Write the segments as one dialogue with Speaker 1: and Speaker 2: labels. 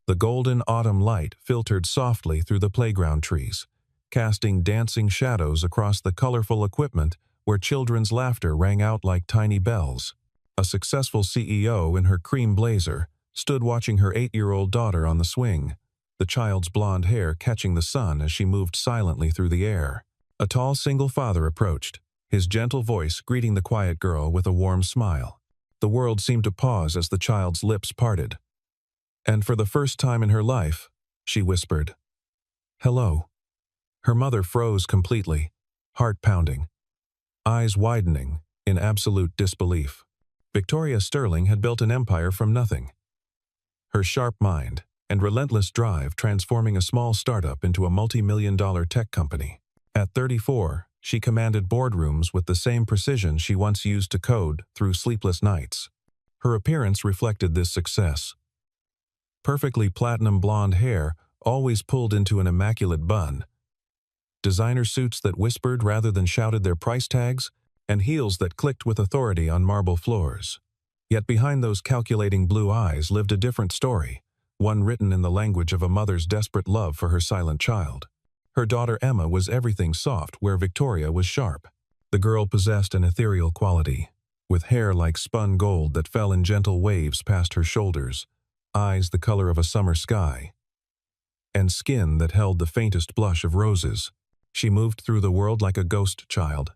Speaker 1: The golden autumn light filtered softly through the playground trees, casting dancing shadows across the colorful equipment where children's laughter rang out like tiny bells. A successful CEO in her cream blazer stood watching her 8-year-old daughter on the swing, the child's blonde hair catching the sun as she moved silently through the air. A tall single father approached, his gentle voice greeting the quiet girl with a warm smile. The world seemed to pause as the child's lips parted. And for the first time in her life, she whispered, "Hello." Her mother froze completely, heart pounding, eyes widening in absolute disbelief. Victoria Sterling had built an empire from nothing. Her sharp mind and relentless drive transforming a small startup into a multi-million-dollar tech company. At 34, she commanded boardrooms with the same precision she once used to code through sleepless nights. Her appearance reflected this success. Perfectly platinum blonde hair, always pulled into an immaculate bun. Designer suits that whispered rather than shouted their price tags, and heels that clicked with authority on marble floors. Yet behind those calculating blue eyes lived a different story, one written in the language of a mother's desperate love for her silent child. Her daughter Emma was everything soft where Victoria was sharp. The girl possessed an ethereal quality, with hair like spun gold that fell in gentle waves past her shoulders, eyes the color of a summer sky, and skin that held the faintest blush of roses. She moved through the world like a ghost child,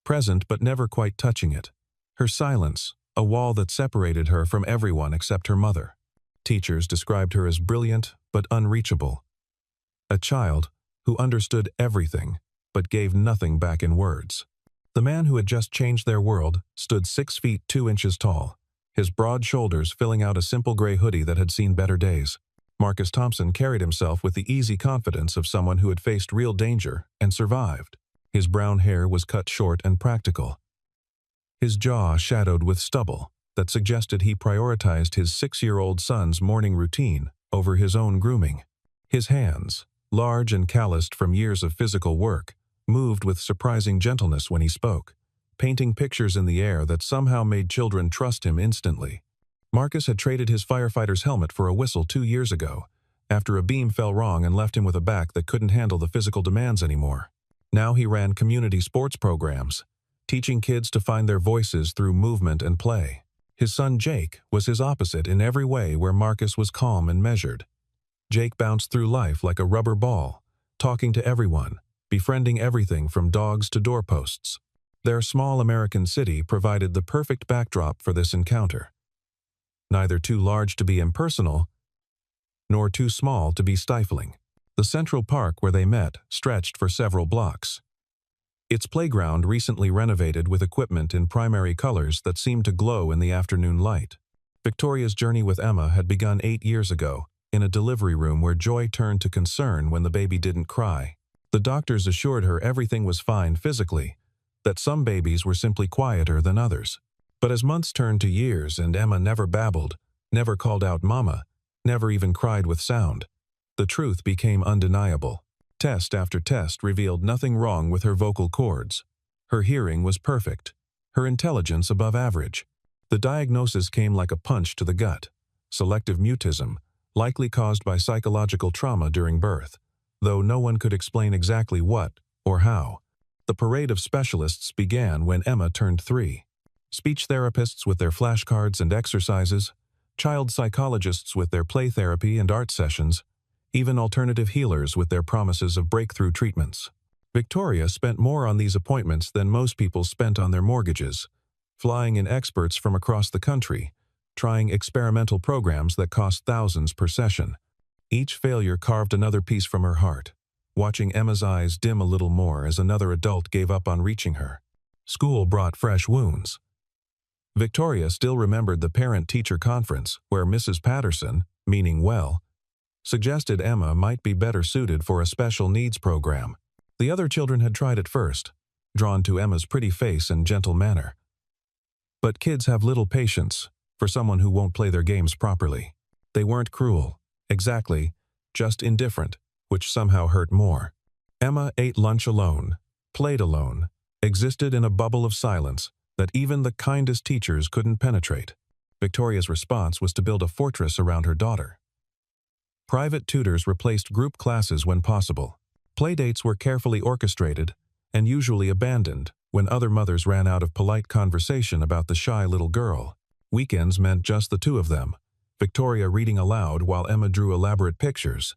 Speaker 1: present but never quite touching it. Her silence, a wall that separated her from everyone except her mother. Teachers described her as brilliant but unreachable. A child who understood everything but gave nothing back in words. The man who had just changed their world stood 6 feet 2 inches tall, his broad shoulders filling out a simple gray hoodie that had seen better days. Marcus Thompson carried himself with the easy confidence of someone who had faced real danger and survived. His brown hair was cut short and practical, his jaw shadowed with stubble that suggested he prioritized his 6-year-old son's morning routine over his own grooming. His hands, large and calloused from years of physical work, moved with surprising gentleness when he spoke, painting pictures in the air that somehow made children trust him instantly. Marcus had traded his firefighter's helmet for a whistle 2 years ago, after a beam fell wrong and left him with a back that couldn't handle the physical demands anymore. Now he ran community sports programs, teaching kids to find their voices through movement and play. His son Jake was his opposite in every way where Marcus was calm and measured. Jake bounced through life like a rubber ball, talking to everyone, befriending everything from dogs to doorposts. Their small American city provided the perfect backdrop for this encounter. Neither too large to be impersonal, nor too small to be stifling. The Central Park where they met stretched for several blocks. Its playground recently renovated with equipment in primary colors that seemed to glow in the afternoon light. Victoria's journey with Emma had begun 8 years ago, in a delivery room where joy turned to concern when the baby didn't cry. The doctors assured her everything was fine physically, that some babies were simply quieter than others. But as months turned to years and Emma never babbled, never called out mama, never even cried with sound, the truth became undeniable. Test after test revealed nothing wrong with her vocal cords. Her hearing was perfect, her intelligence above average. The diagnosis came like a punch to the gut: selective mutism, likely caused by psychological trauma during birth, though no one could explain exactly what or how. The parade of specialists began when Emma turned 3. Speech therapists with their flashcards and exercises, child psychologists with their play therapy and art sessions, even alternative healers with their promises of breakthrough treatments. Victoria spent more on these appointments than most people spent on their mortgages, flying in experts from across the country, trying experimental programs that cost thousands per session. Each failure carved another piece from her heart, watching Emma's eyes dim a little more as another adult gave up on reaching her. School brought fresh wounds. Victoria still remembered the parent-teacher conference where Mrs. Patterson, meaning well, suggested Emma might be better suited for a special needs program. The other children had tried it first, drawn to Emma's pretty face and gentle manner. But kids have little patience for someone who won't play their games properly. They weren't cruel, exactly, just indifferent, which somehow hurt more. Emma ate lunch alone, played alone, existed in a bubble of silence that even the kindest teachers couldn't penetrate. Victoria's response was to build a fortress around her daughter. Private tutors replaced group classes when possible. Playdates were carefully orchestrated and usually abandoned when other mothers ran out of polite conversation about the shy little girl. Weekends meant just the two of them, Victoria reading aloud while Emma drew elaborate pictures,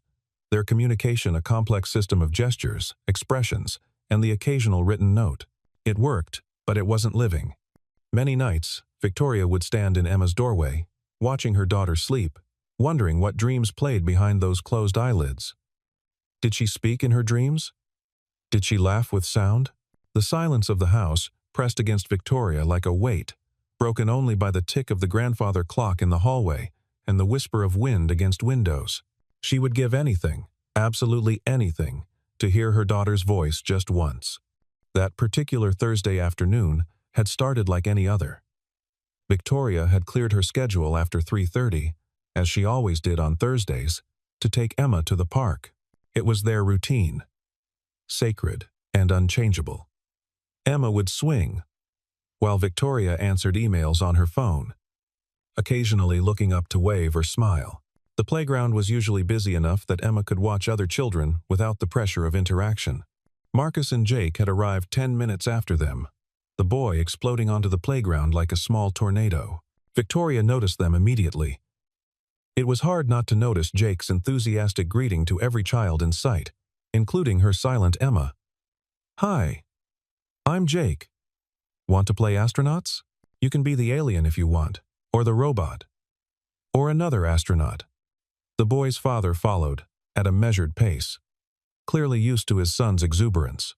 Speaker 1: their communication a complex system of gestures, expressions, and the occasional written note. It worked, but it wasn't living. Many nights, Victoria would stand in Emma's doorway, watching her daughter sleep, wondering what dreams played behind those closed eyelids. Did she speak in her dreams? Did she laugh with sound? The silence of the house pressed against Victoria like a weight, broken only by the tick of the grandfather clock in the hallway and the whisper of wind against windows. She would give anything, absolutely anything, to hear her daughter's voice just once. That particular Thursday afternoon had started like any other. Victoria had cleared her schedule after 3:30, as she always did on Thursdays, to take Emma to the park. It was their routine, sacred and unchangeable. Emma would swing, while Victoria answered emails on her phone, occasionally looking up to wave or smile. The playground was usually busy enough that Emma could watch other children without the pressure of interaction. Marcus and Jake had arrived 10 minutes after them, the boy exploding onto the playground like a small tornado. Victoria noticed them immediately. It was hard not to notice Jake's enthusiastic greeting to every child in sight, including her silent Emma. "Hi, I'm Jake. Want to play astronauts? You can be the alien if you want, or the robot, or another astronaut." The boy's father followed, at a measured pace, clearly used to his son's exuberance.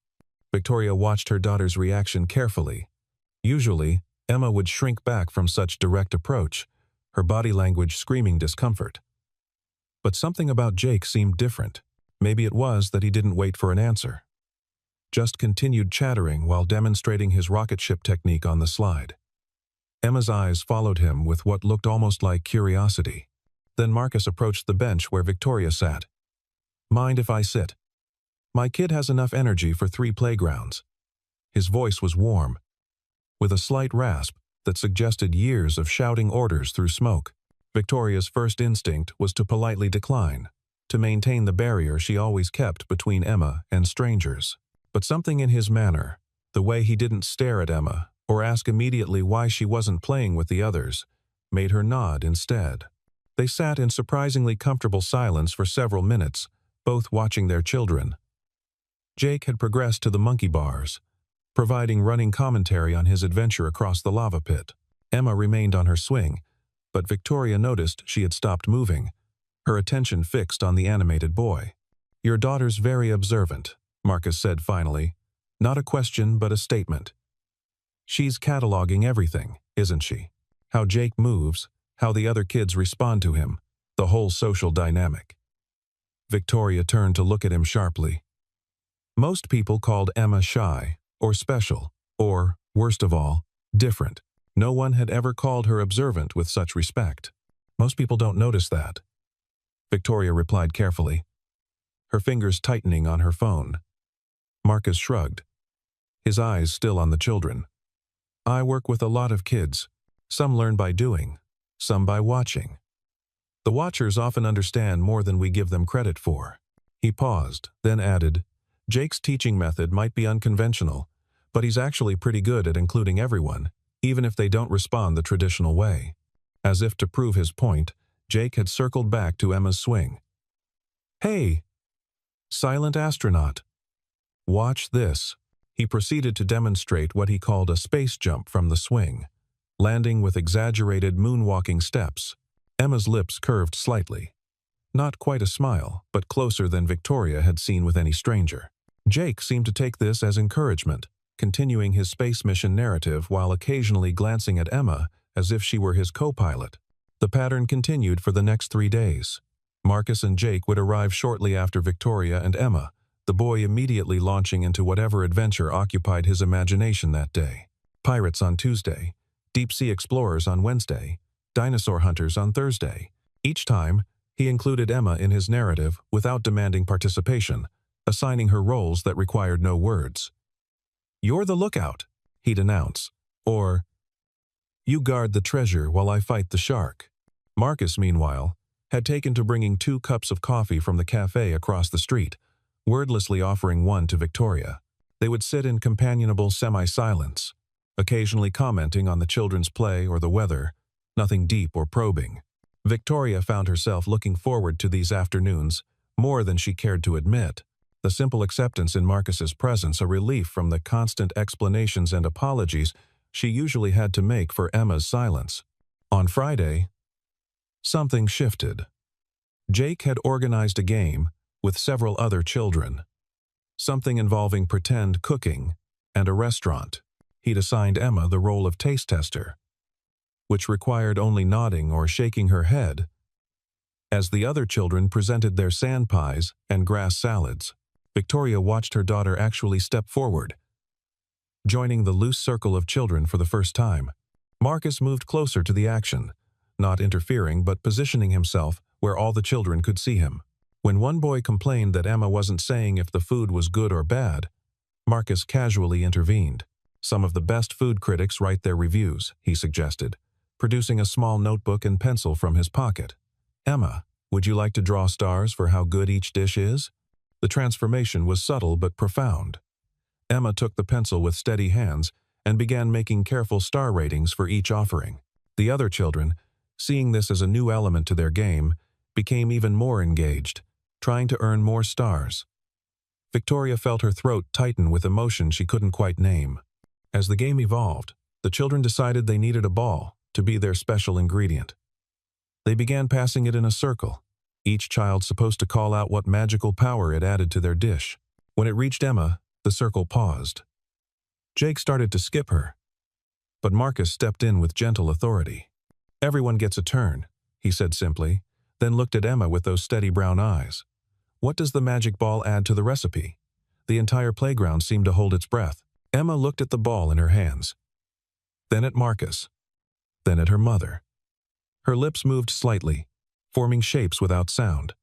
Speaker 1: Victoria watched her daughter's reaction carefully. Usually, Emma would shrink back from such direct approach, her body language screaming discomfort. But something about Jake seemed different. Maybe it was that he didn't wait for an answer, just continued chattering while demonstrating his rocket ship technique on the slide. Emma's eyes followed him with what looked almost like curiosity. Then Marcus approached the bench where Victoria sat. "Mind if I sit? My kid has enough energy for 3 playgrounds." His voice was warm, with a slight rasp that suggested years of shouting orders through smoke. Victoria's first instinct was to politely decline, to maintain the barrier she always kept between Emma and strangers. But something in his manner, the way he didn't stare at Emma or ask immediately why she wasn't playing with the others, made her nod instead. They sat in surprisingly comfortable silence for several minutes, both watching their children. Jake had progressed to the monkey bars, providing running commentary on his adventure across the lava pit. Emma remained on her swing, but Victoria noticed she had stopped moving, her attention fixed on the animated boy. "Your daughter's very observant," Marcus said finally. Not a question, but a statement. "She's cataloging everything, isn't she? How Jake moves, how the other kids respond to him, the whole social dynamic." Victoria turned to look at him sharply. Most people called Emma shy, or special, or, worst of all, different. No one had ever called her observant with such respect. "Most people don't notice that," Victoria replied carefully, her fingers tightening on her phone. Marcus shrugged, his eyes still on the children. "I work with a lot of kids. Some learn by doing, some by watching. The watchers often understand more than we give them credit for." He paused, then added, "Jake's teaching method might be unconventional, but he's actually pretty good at including everyone, even if they don't respond the traditional way." As if to prove his point, Jake had circled back to Emma's swing. "Hey, silent astronaut. Watch this." He proceeded to demonstrate what he called a space jump from the swing, landing with exaggerated moonwalking steps. Emma's lips curved slightly. Not quite a smile, but closer than Victoria had seen with any stranger. Jake seemed to take this as encouragement, continuing his space mission narrative while occasionally glancing at Emma as if she were his co-pilot. The pattern continued for the next 3 days. Marcus and Jake would arrive shortly after Victoria and Emma, the boy immediately launching into whatever adventure occupied his imagination that day. Pirates on Tuesday, deep-sea explorers on Wednesday, dinosaur hunters on Thursday. Each time, he included Emma in his narrative without demanding participation, assigning her roles that required no words. "You're the lookout," he'd announce, or, "You guard the treasure while I fight the shark." Marcus, meanwhile, had taken to bringing 2 cups of coffee from the cafe across the street, wordlessly offering one to Victoria. They would sit in companionable semi-silence, occasionally commenting on the children's play or the weather, nothing deep or probing. Victoria found herself looking forward to these afternoons more than she cared to admit, the simple acceptance in Marcus's presence a relief from the constant explanations and apologies she usually had to make for Emma's silence. On Friday, something shifted. Jake had organized a game with several other children, something involving pretend cooking and a restaurant. He'd assigned Emma the role of taste tester, which required only nodding or shaking her head as the other children presented their sand pies and grass salads. Victoria watched her daughter actually step forward, joining the loose circle of children for the first time. Marcus moved closer to the action, not interfering but positioning himself where all the children could see him. When one boy complained that Emma wasn't saying if the food was good or bad, Marcus casually intervened. Some of the best food critics write their reviews, he suggested, producing a small notebook and pencil from his pocket. Emma, would you like to draw stars for how good each dish is? The transformation was subtle but profound. Emma took the pencil with steady hands and began making careful star ratings for each offering. The other children, seeing this as a new element to their game, became even more engaged, trying to earn more stars. Victoria felt her throat tighten with emotion she couldn't quite name. As the game evolved, the children decided they needed a ball to be their special ingredient. They began passing it in a circle, each child supposed to call out what magical power it added to their dish. When it reached Emma, the circle paused. Jake started to skip her, but Marcus stepped in with gentle authority. "Everyone gets a turn," he said simply, then looked at Emma with those steady brown eyes. "What does the magic ball add to the recipe?" The entire playground seemed to hold its breath. Emma looked at the ball in her hands, then at Marcus, then at her mother. Her lips moved slightly, forming shapes without sound.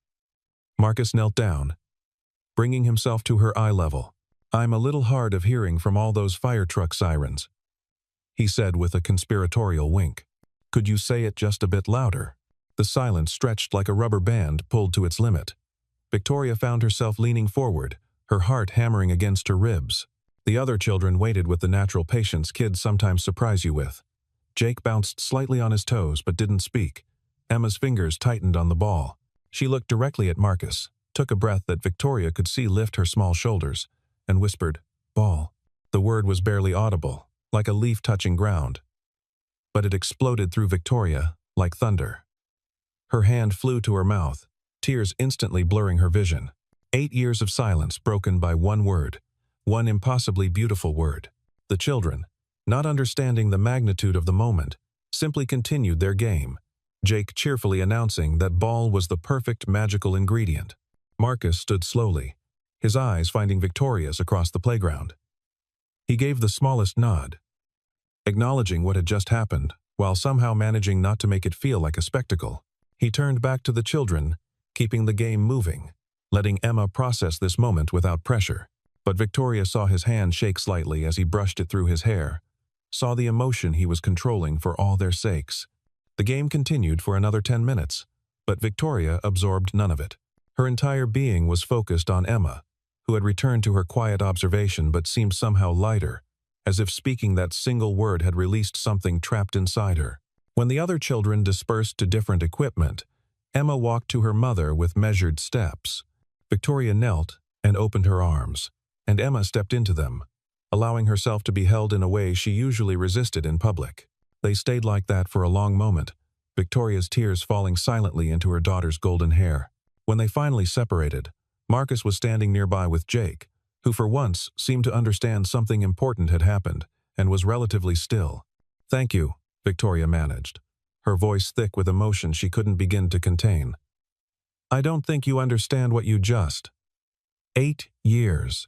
Speaker 1: Marcus knelt down, bringing himself to her eye level. "I'm a little hard of hearing from all those fire truck sirens," he said with a conspiratorial wink. "Could you say it just a bit louder?" The silence stretched like a rubber band pulled to its limit. Victoria found herself leaning forward, her heart hammering against her ribs. The other children waited with the natural patience kids sometimes surprise you with. Jake bounced slightly on his toes but didn't speak. Emma's fingers tightened on the ball. She looked directly at Marcus, took a breath that Victoria could see lift her small shoulders, and whispered, "Ball." The word was barely audible, like a leaf touching ground, but it exploded through Victoria like thunder. Her hand flew to her mouth, tears instantly blurring her vision. 8 years of silence broken by one word, one impossibly beautiful word. The children, not understanding the magnitude of the moment, simply continued their game, Jake cheerfully announcing that ball was the perfect magical ingredient. Marcus stood slowly, his eyes finding Victoria's across the playground. He gave the smallest nod, acknowledging what had just happened, while somehow managing not to make it feel like a spectacle. He turned back to the children, keeping the game moving, letting Emma process this moment without pressure. But Victoria saw his hand shake slightly as he brushed it through his hair, saw the emotion he was controlling for all their sakes. The game continued for another 10 minutes, but Victoria absorbed none of it. Her entire being was focused on Emma, who had returned to her quiet observation but seemed somehow lighter, as if speaking that single word had released something trapped inside her. When the other children dispersed to different equipment, Emma walked to her mother with measured steps. Victoria knelt and opened her arms, and Emma stepped into them, allowing herself to be held in a way she usually resisted in public. They stayed like that for a long moment, Victoria's tears falling silently into her daughter's golden hair. When they finally separated, Marcus was standing nearby with Jake, who for once seemed to understand something important had happened, and was relatively still. "Thank you," Victoria managed, her voice thick with emotion she couldn't begin to contain. "I don't think you understand what you just..." 8 years.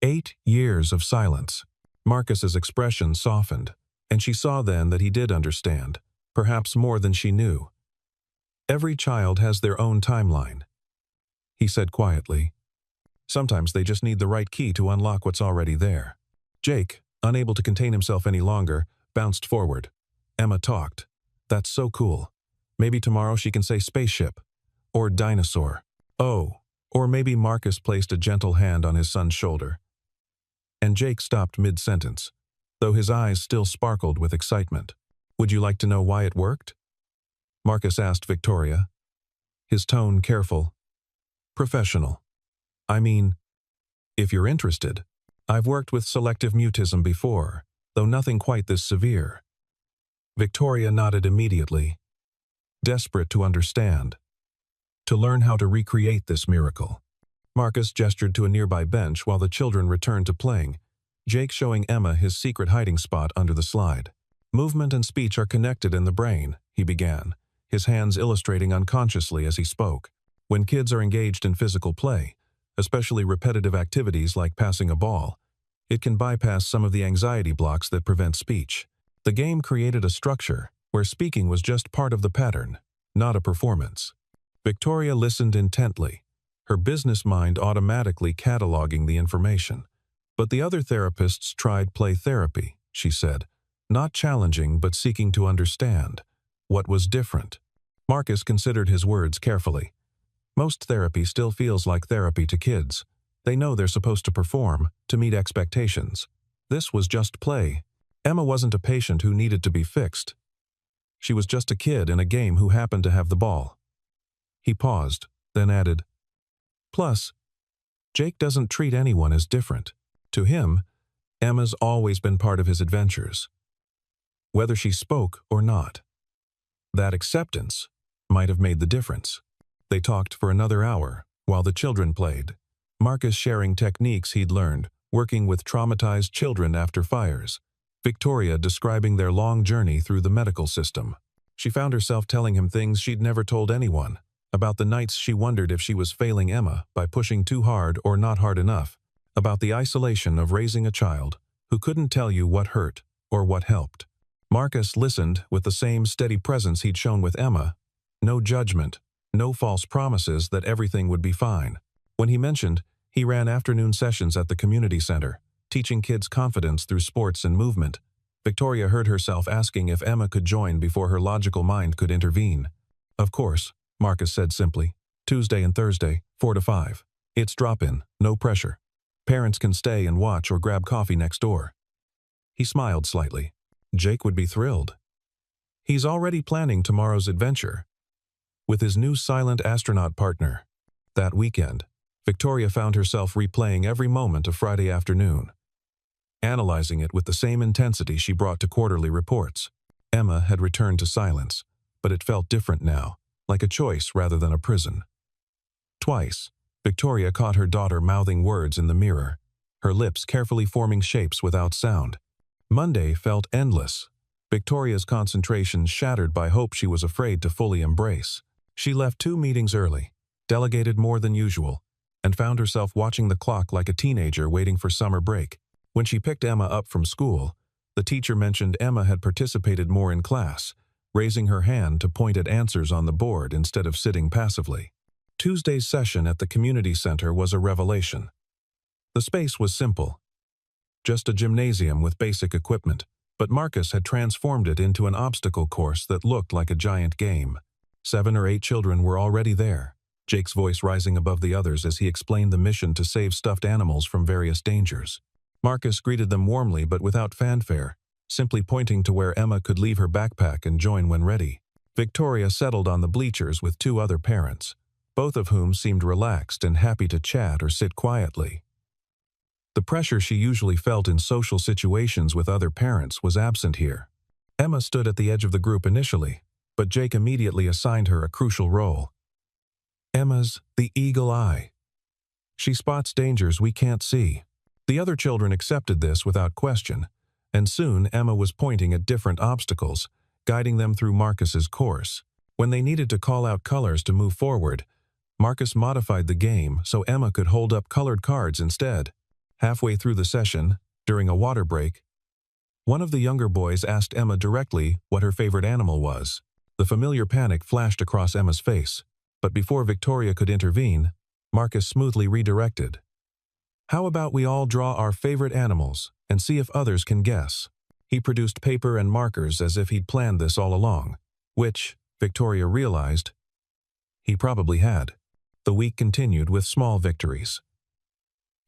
Speaker 1: 8 years of silence. Marcus's expression softened, and she saw then that he did understand, perhaps more than she knew. "Every child has their own timeline," he said quietly. "Sometimes they just need the right key to unlock what's already there." Jake, unable to contain himself any longer, bounced forward. "Emma talked. That's so cool. Maybe tomorrow she can say spaceship. Or dinosaur. Oh. Or maybe Marcus placed a gentle hand on his son's shoulder. And Jake stopped mid-sentence, though his eyes still sparkled with excitement. Would you like to know why it worked? Marcus asked Victoria, his tone careful, professional. I mean, if you're interested, I've worked with selective mutism before, though nothing quite this severe. Victoria nodded immediately, desperate to understand, to learn how to recreate this miracle. Marcus gestured to a nearby bench while the children returned to playing, Jake showing Emma his secret hiding spot under the slide. Movement and speech are connected in the brain, he began, his hands illustrating unconsciously as he spoke. When kids are engaged in physical play, especially repetitive activities like passing a ball, it can bypass some of the anxiety blocks that prevent speech. The game created a structure where speaking was just part of the pattern, not a performance. Victoria listened intently, her business mind automatically cataloging the information. But the other therapists tried play therapy, she said, not challenging but seeking to understand. What was different? Marcus considered his words carefully. Most therapy still feels like therapy to kids. They know they're supposed to perform, to meet expectations. This was just play. Emma wasn't a patient who needed to be fixed. She was just a kid in a game who happened to have the ball. He paused, then added, plus, Jake doesn't treat anyone as different. To him, Emma's always been part of his adventures, whether she spoke or not. That acceptance might have made the difference. They talked for another hour while the children played, Marcus sharing techniques he'd learned, working with traumatized children after fires, Victoria describing their long journey through the medical system. She found herself telling him things she'd never told anyone, about the nights she wondered if she was failing Emma by pushing too hard or not hard enough, about the isolation of raising a child who couldn't tell you what hurt or what helped. Marcus listened with the same steady presence he'd shown with Emma, no judgment, no false promises that everything would be fine. When he mentioned he ran afternoon sessions at the community center, teaching kids confidence through sports and movement, Victoria heard herself asking if Emma could join before her logical mind could intervene. Of course, Marcus said simply. Tuesday and Thursday, 4 to 5. It's drop-in, no pressure. Parents can stay and watch or grab coffee next door. He smiled slightly. Jake would be thrilled. He's already planning tomorrow's adventure with his new silent astronaut partner. That weekend, Victoria found herself replaying every moment of Friday afternoon, analyzing it with the same intensity she brought to quarterly reports. Emma had returned to silence, but it felt different now, like a choice rather than a prison. Twice, Victoria caught her daughter mouthing words in the mirror, her lips carefully forming shapes without sound. Monday felt endless, Victoria's concentration shattered by hope she was afraid to fully embrace. She left 2 meetings early, delegated more than usual, and found herself watching the clock like a teenager waiting for summer break. When she picked Emma up from school, the teacher mentioned Emma had participated more in class, raising her hand to point at answers on the board instead of sitting passively. Tuesday's session at the community center was a revelation. The space was simple, just a gymnasium with basic equipment, but Marcus had transformed it into an obstacle course that looked like a giant game. 7 or 8 children were already there, Jake's voice rising above the others as he explained the mission to save stuffed animals from various dangers. Marcus greeted them warmly but without fanfare, simply pointing to where Emma could leave her backpack and join when ready. Victoria settled on the bleachers with 2 other parents, both of whom seemed relaxed and happy to chat or sit quietly. The pressure she usually felt in social situations with other parents was absent here. Emma stood at the edge of the group initially, but Jake immediately assigned her a crucial role. Emma's the eagle eye. She spots dangers we can't see. The other children accepted this without question, and soon Emma was pointing at different obstacles, guiding them through Marcus's course. When they needed to call out colors to move forward, Marcus modified the game so Emma could hold up colored cards instead. Halfway through the session, during a water break, one of the younger boys asked Emma directly what her favorite animal was. The familiar panic flashed across Emma's face, but before Victoria could intervene, Marcus smoothly redirected. How about we all draw our favorite animals and see if others can guess? He produced paper and markers as if he'd planned this all along, which Victoria realized he probably had. The week continued with small victories.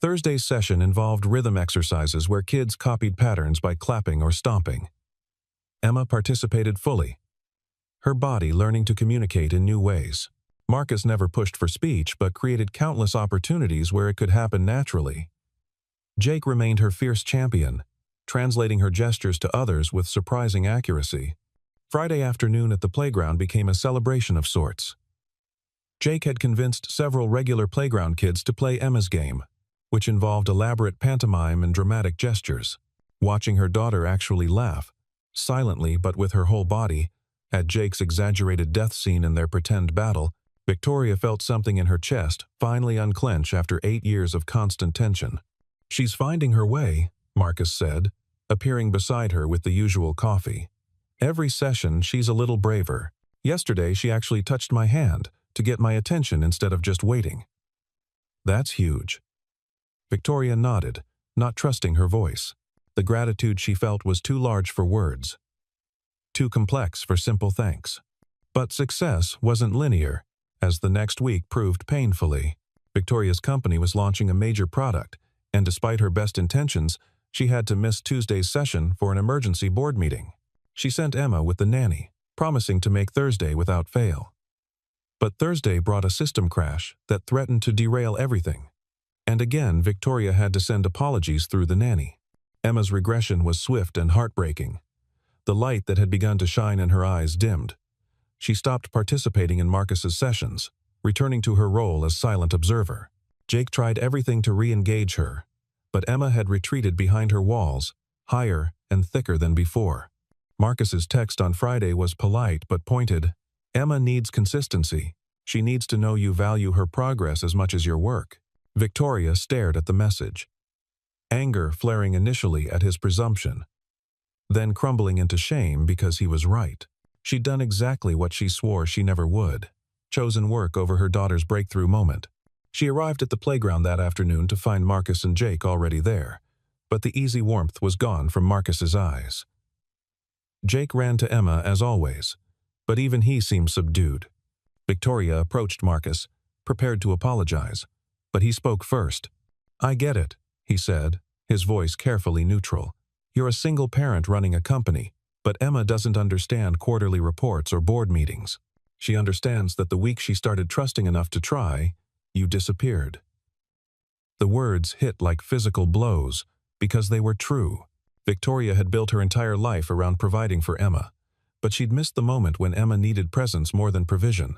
Speaker 1: Thursday's session involved rhythm exercises where kids copied patterns by clapping or stomping. Emma participated fully, her body learning to communicate in new ways. Marcus never pushed for speech but created countless opportunities where it could happen naturally. Jake remained her fierce champion, translating her gestures to others with surprising accuracy. Friday afternoon at the playground became a celebration of sorts. Jake had convinced several regular playground kids to play Emma's game, which involved elaborate pantomime and dramatic gestures. Watching her daughter actually laugh, silently but with her whole body, at Jake's exaggerated death scene in their pretend battle, Victoria felt something in her chest finally unclench after 8 years of constant tension. "She's finding her way," Marcus said, appearing beside her with the usual coffee. "Every session she's a little braver. Yesterday she actually touched my hand to get my attention instead of just waiting." "That's huge." Victoria nodded, not trusting her voice. The gratitude she felt was too large for words, too complex for simple thanks. But success wasn't linear, as the next week proved painfully. Victoria's company was launching a major product, and despite her best intentions, she had to miss Tuesday's session for an emergency board meeting. She sent Emma with the nanny, promising to make Thursday without fail. But Thursday brought a system crash that threatened to derail everything. And again, Victoria had to send apologies through the nanny. Emma's regression was swift and heartbreaking. The light that had begun to shine in her eyes dimmed. She stopped participating in Marcus's sessions, returning to her role as silent observer. Jake tried everything to re-engage her, but Emma had retreated behind her walls, higher and thicker than before. Marcus's text on Friday was polite but pointed. "Emma needs consistency. She needs to know you value her progress as much as your work." Victoria stared at the message, anger flaring initially at his presumption, then crumbling into shame because he was right. She'd done exactly what she swore she never would, chosen work over her daughter's breakthrough moment. She arrived at the playground that afternoon to find Marcus and Jake already there, but the easy warmth was gone from Marcus's eyes. Jake ran to Emma as always, but even he seemed subdued. Victoria approached Marcus, prepared to apologize, but he spoke first. "I get it," he said, his voice carefully neutral. "You're a single parent running a company, but Emma doesn't understand quarterly reports or board meetings. She understands that the week she started trusting enough to try, you disappeared." The words hit like physical blows because they were true. Victoria had built her entire life around providing for Emma, but she'd missed the moment when Emma needed presence more than provision.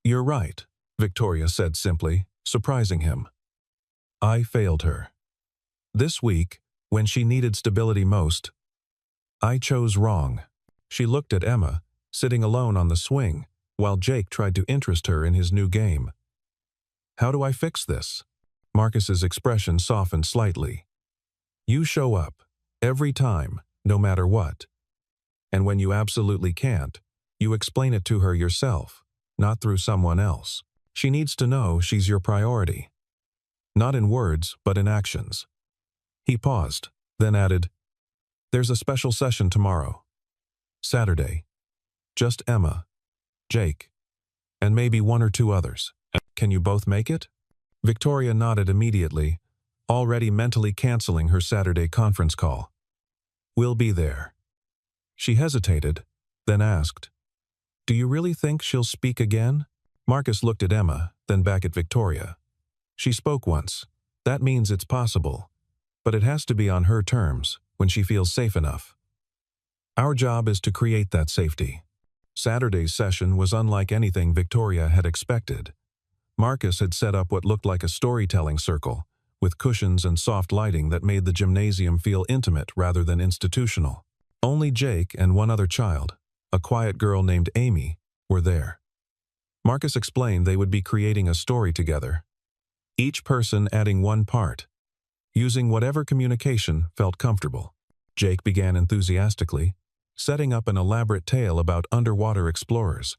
Speaker 1: "You're right," Victoria said simply, surprising him. "I failed her. This week, when she needed stability most, I chose wrong." She looked at Emma, sitting alone on the swing, while Jake tried to interest her in his new game. "How do I fix this?" Marcus's expression softened slightly. "You show up, every time, no matter what. And when you absolutely can't, you explain it to her yourself, not through someone else. She needs to know she's your priority. Not in words, but in actions." He paused, then added, "There's a special session tomorrow. Saturday. Just Emma, Jake, and maybe 1 or 2 others. Can you both make it?" Victoria nodded immediately, already mentally canceling her Saturday conference call. "We'll be there." She hesitated, then asked, "Do you really think she'll speak again?" Marcus looked at Emma, then back at Victoria. "She spoke once. That means it's possible. But it has to be on her terms, when she feels safe enough. Our job is to create that safety." Saturday's session was unlike anything Victoria had expected. Marcus had set up what looked like a storytelling circle, with cushions and soft lighting that made the gymnasium feel intimate rather than institutional. Only Jake and 1 other child, a quiet girl named Amy, were there. Marcus explained they would be creating a story together, each person adding 1 part, using whatever communication felt comfortable. Jake began enthusiastically, setting up an elaborate tale about underwater explorers.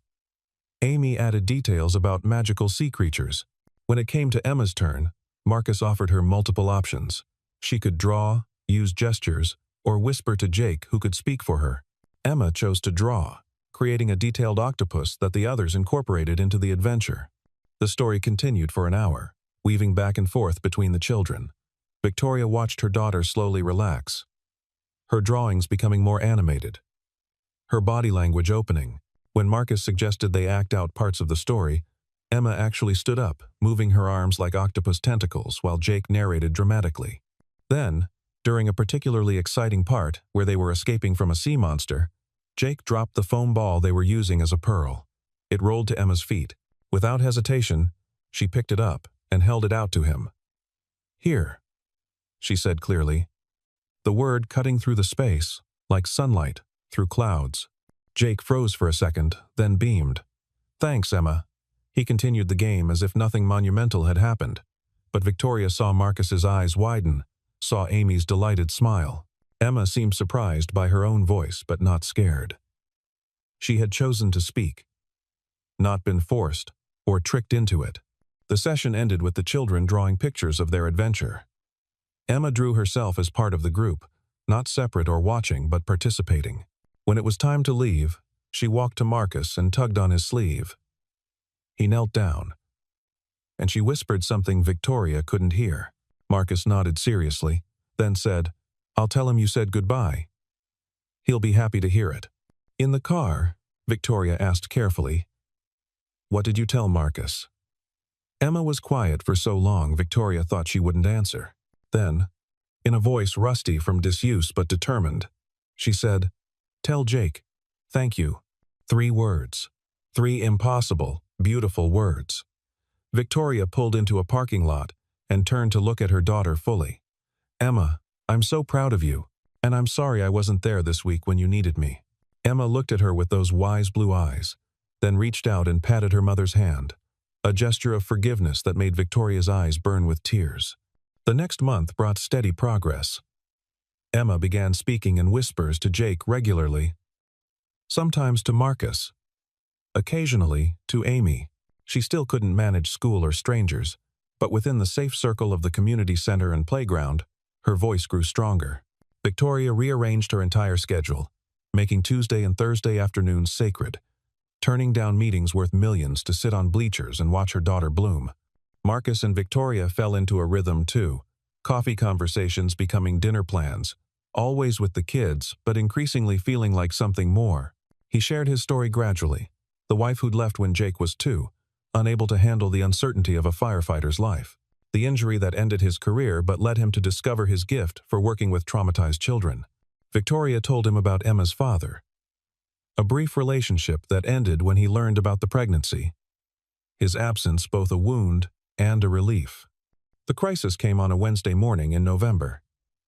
Speaker 1: Amy added details about magical sea creatures. When it came to Emma's turn, Marcus offered her multiple options. She could draw, use gestures, or whisper to Jake, who could speak for her. Emma chose to draw, creating a detailed octopus that the others incorporated into the adventure. The story continued for an hour, weaving back and forth between the children. Victoria watched her daughter slowly relax, her drawings becoming more animated, her body language opening. When Marcus suggested they act out parts of the story, Emma actually stood up, moving her arms like octopus tentacles while Jake narrated dramatically. Then, during a particularly exciting part where they were escaping from a sea monster, Jake dropped the foam ball they were using as a pearl. It rolled to Emma's feet. Without hesitation, she picked it up and held it out to him. "Here," she said clearly, the word cutting through the space, like sunlight through clouds. Jake froze for a second, then beamed. "Thanks, Emma." He continued the game as if nothing monumental had happened. But Victoria saw Marcus's eyes widen, saw Amy's delighted smile. Emma seemed surprised by her own voice, but not scared. She had chosen to speak, not been forced or tricked into it. The session ended with the children drawing pictures of their adventure. Emma drew herself as part of the group, not separate or watching, but participating. When it was time to leave, she walked to Marcus and tugged on his sleeve. He knelt down, and she whispered something Victoria couldn't hear. Marcus nodded seriously, then said, "I'll tell him you said goodbye. He'll be happy to hear it." In the car, Victoria asked carefully, "What did you tell Marcus?" Emma was quiet for so long Victoria thought she wouldn't answer. Then, in a voice rusty from disuse but determined, she said, "Tell Jake, thank you." 3 words. 3 impossible, beautiful words. Victoria pulled into a parking lot and turned to look at her daughter fully. "Emma, I'm so proud of you, and I'm sorry I wasn't there this week when you needed me." Emma looked at her with those wise blue eyes, then reached out and patted her mother's hand, a gesture of forgiveness that made Victoria's eyes burn with tears. The next month brought steady progress. Emma began speaking in whispers to Jake regularly, sometimes to Marcus, occasionally to Amy. She still couldn't manage school or strangers, but within the safe circle of the community center and playground, her voice grew stronger. Victoria rearranged her entire schedule, making Tuesday and Thursday afternoons sacred, turning down meetings worth millions to sit on bleachers and watch her daughter bloom. Marcus and Victoria fell into a rhythm too, coffee conversations becoming dinner plans, always with the kids but increasingly feeling like something more. He shared his story gradually, the wife who'd left when Jake was 2, unable to handle the uncertainty of a firefighter's life, the injury that ended his career but led him to discover his gift for working with traumatized children. Victoria told him about Emma's father, a brief relationship that ended when he learned about the pregnancy, his absence both a wound and a relief. The crisis came on a Wednesday morning in November.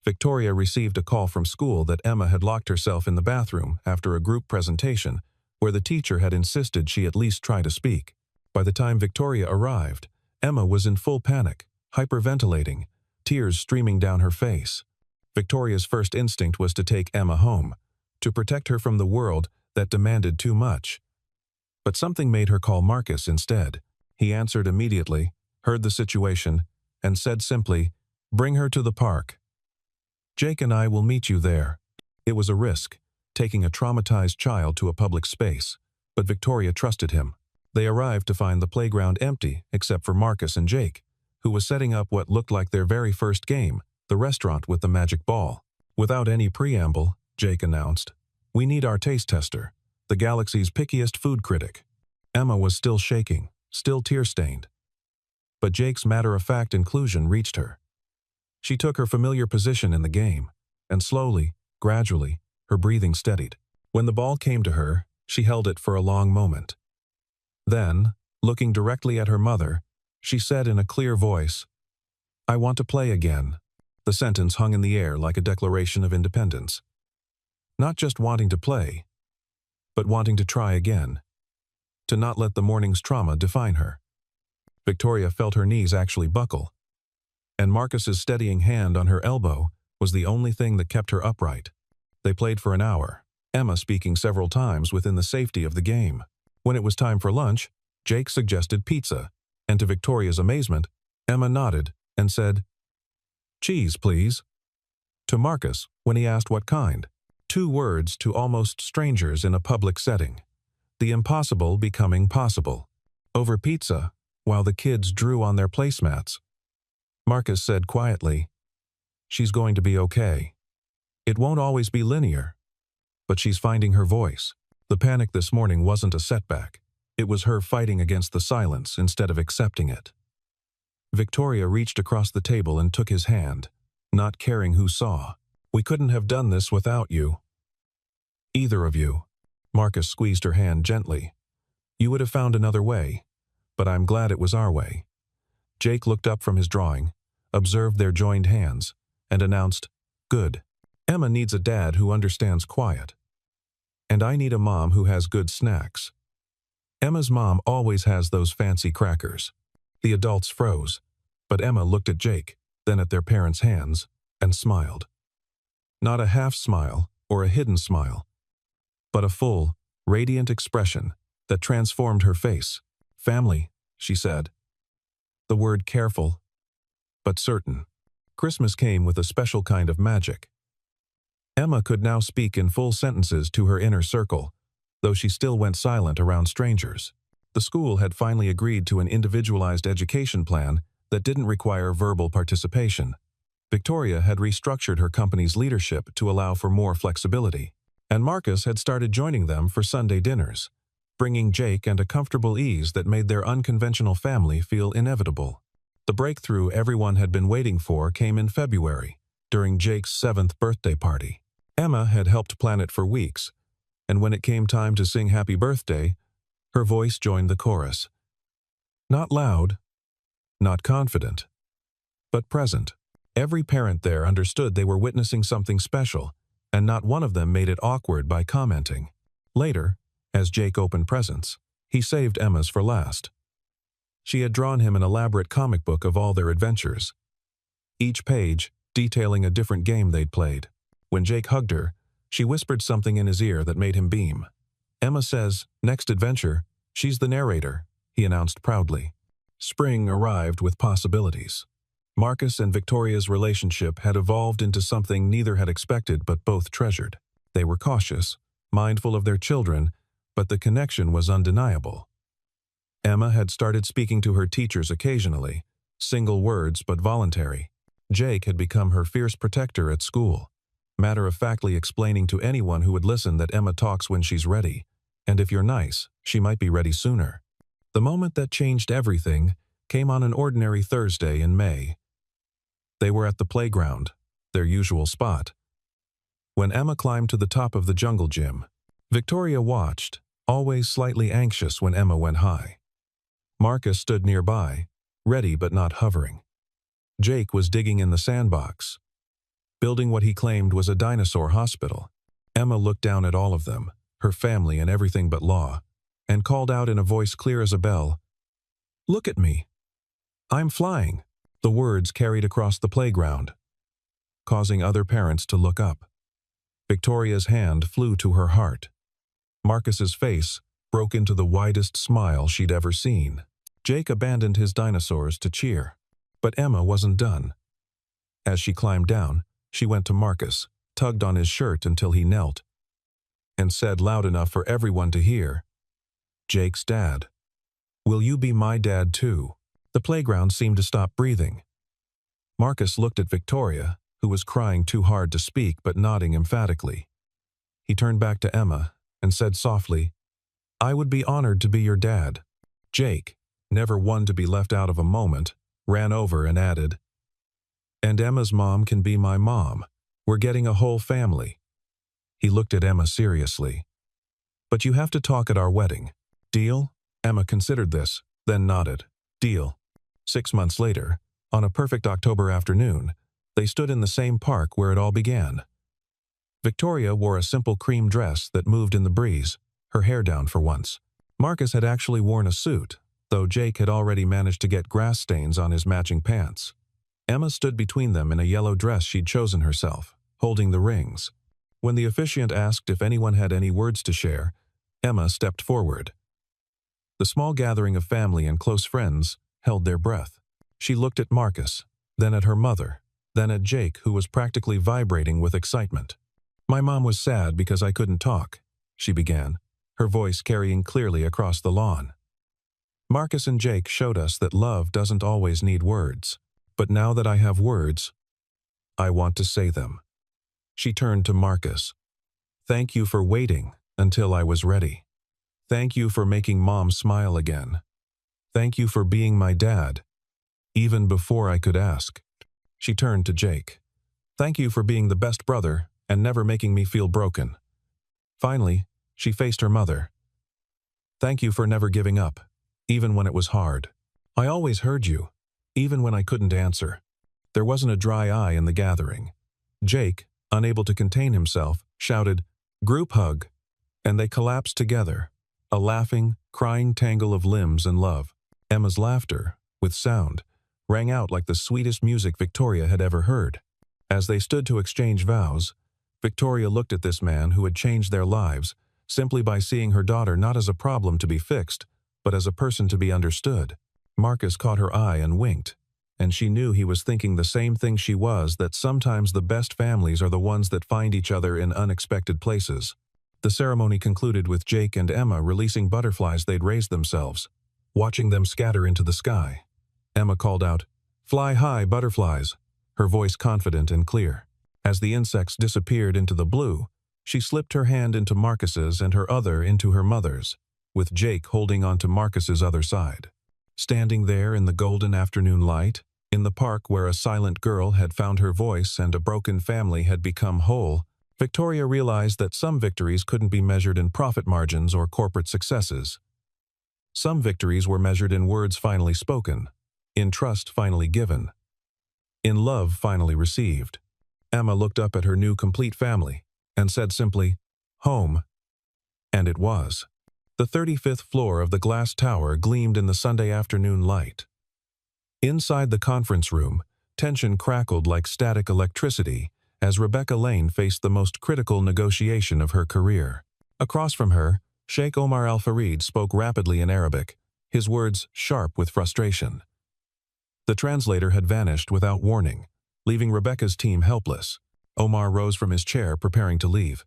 Speaker 1: Victoria received a call from school that Emma had locked herself in the bathroom after a group presentation where the teacher had insisted she at least try to speak. By the time Victoria arrived, Emma was in full panic, hyperventilating, tears streaming down her face. Victoria's first instinct was to take Emma home, to protect her from the world that demanded too much. But something made her call Marcus instead. He answered immediately, heard the situation, and said simply, "Bring her to the park. Jake and I will meet you there." It was a risk, taking a traumatized child to a public space, but Victoria trusted him. They arrived to find the playground empty except for Marcus and Jake, who was setting up what looked like their very first game, the restaurant with the magic ball. Without any preamble, Jake announced, "We need our taste tester, the galaxy's pickiest food critic." Emma was still shaking, still tear-stained. But Jake's matter-of-fact inclusion reached her. She took her familiar position in the game, and slowly, gradually, her breathing steadied. When the ball came to her, she held it for a long moment. Then, looking directly at her mother, she said in a clear voice, "I want to play again." The sentence hung in the air like a declaration of independence. Not just wanting to play, but wanting to try again. To not let the morning's trauma define her. Victoria felt her knees actually buckle, and Marcus's steadying hand on her elbow was the only thing that kept her upright. They played for an hour, Emma speaking several times within the safety of the game. When it was time for lunch, Jake suggested pizza, and to Victoria's amazement, Emma nodded and said, "Cheese, please." To Marcus, when he asked what kind, 2 words to almost strangers in a public setting. The impossible becoming possible. Over pizza, while the kids drew on their placemats, Marcus said quietly, "She's going to be okay. It won't always be linear, but she's finding her voice." The panic this morning wasn't a setback. It was her fighting against the silence instead of accepting it. Victoria reached across the table and took his hand, not caring who saw. "We couldn't have done this without you. Either of you." Marcus squeezed her hand gently. "You would have found another way, but I'm glad it was our way." Jake looked up from his drawing, observed their joined hands, and announced, "Good. Emma needs a dad who understands quiet. And I need a mom who has good snacks. Emma's mom always has those fancy crackers." The adults froze, but Emma looked at Jake, then at their parents' hands, and smiled. Not a half smile or a hidden smile, but a full, radiant expression that transformed her face. "Family," she said. The word careful, but certain. Christmas came with a special kind of magic. Emma could now speak in full sentences to her inner circle, though she still went silent around strangers. The school had finally agreed to an individualized education plan that didn't require verbal participation. Victoria had restructured her company's leadership to allow for more flexibility, and Marcus had started joining them for Sunday dinners, bringing Jake and a comfortable ease that made their unconventional family feel inevitable. The breakthrough everyone had been waiting for came in February, during Jake's 7th birthday party. Emma had helped plan it for weeks, and when it came time to sing happy birthday, her voice joined the chorus. Not loud, not confident, but present. Every parent there understood they were witnessing something special, and not one of them made it awkward by commenting. Later, as Jake opened presents, he saved Emma's for last. She had drawn him an elaborate comic book of all their adventures, each page detailing a different game they'd played. When Jake hugged her, she whispered something in his ear that made him beam. "Emma says, next adventure, she's the narrator," he announced proudly. Spring arrived with possibilities. Marcus and Victoria's relationship had evolved into something neither had expected but both treasured. They were cautious, mindful of their children, but the connection was undeniable. Emma had started speaking to her teachers occasionally, single words but voluntary. Jake had become her fierce protector at school, matter-of-factly explaining to anyone who would listen that Emma talks when she's ready, and if you're nice, she might be ready sooner. The moment that changed everything came on an ordinary Thursday in May. They were at the playground, their usual spot, when Emma climbed to the top of the jungle gym. Victoria watched, always slightly anxious when Emma went high. Marcus stood nearby, ready but not hovering. Jake was digging in the sandbox, building what he claimed was a dinosaur hospital. Emma looked down at all of them, her family and everything but law, and called out in a voice clear as a bell, "Look at me. I'm flying." The words carried across the playground, causing other parents to look up. Victoria's hand flew to her heart. Marcus's face broke into the widest smile she'd ever seen. Jake abandoned his dinosaurs to cheer, but Emma wasn't done. As she climbed down, she went to Marcus, tugged on his shirt until he knelt, and said loud enough for everyone to hear, "Jake's dad. Will you be my dad too?" The playground seemed to stop breathing. Marcus looked at Victoria, who was crying too hard to speak but nodding emphatically. He turned back to Emma and said softly, "I would be honored to be your dad." Jake, never one to be left out of a moment, ran over and added, "And Emma's mom can be my mom. We're getting a whole family." He looked at Emma seriously. "But you have to talk at our wedding. Deal?" Emma considered this, then nodded. "Deal." 6 months later, on a perfect October afternoon, they stood in the same park where it all began. Victoria wore a simple cream dress that moved in the breeze, her hair down for once. Marcus had actually worn a suit, though Jake had already managed to get grass stains on his matching pants. Emma stood between them in a yellow dress she'd chosen herself, holding the rings. When the officiant asked if anyone had any words to share, Emma stepped forward. The small gathering of family and close friends held their breath. She looked at Marcus, then at her mother, then at Jake, who was practically vibrating with excitement. "My mom was sad because I couldn't talk," she began, her voice carrying clearly across the lawn. "Marcus and Jake showed us that love doesn't always need words. But now that I have words, I want to say them." She turned to Marcus. "Thank you for waiting until I was ready. Thank you for making Mom smile again. Thank you for being my dad, even before I could ask." She turned to Jake. "Thank you for being the best brother and never making me feel broken." Finally, she faced her mother. "Thank you for never giving up, even when it was hard. I always heard you, even when I couldn't answer." There wasn't a dry eye in the gathering. Jake, unable to contain himself, shouted, "Group hug," and they collapsed together, a laughing, crying tangle of limbs and love. Emma's laughter, with sound, rang out like the sweetest music Victoria had ever heard. As they stood to exchange vows, Victoria looked at this man who had changed their lives simply by seeing her daughter not as a problem to be fixed, but as a person to be understood. Marcus caught her eye and winked, and she knew he was thinking the same thing she was, that sometimes the best families are the ones that find each other in unexpected places. The ceremony concluded with Jake and Emma releasing butterflies they'd raised themselves. Watching them scatter into the sky, Emma called out, "Fly high, butterflies," her voice confident and clear. As the insects disappeared into the blue, she slipped her hand into Marcus's and her other into her mother's, with Jake holding onto Marcus's other side. Standing there in the golden afternoon light, in the park where a silent girl had found her voice and a broken family had become whole, Victoria realized that some victories couldn't be measured in profit margins or corporate successes. Some victories were measured in words finally spoken, in trust finally given, in love finally received. Emma looked up at her new complete family and said simply, "Home." And it was. The 35th floor of the glass tower gleamed in the Sunday afternoon light. Inside the conference room, tension crackled like static electricity as Rebecca Lane faced the most critical negotiation of her career. Across from her, Sheikh Omar Al-Farid spoke rapidly in Arabic, his words sharp with frustration. The translator had vanished without warning, leaving Rebecca's team helpless. Omar rose from his chair, preparing to leave.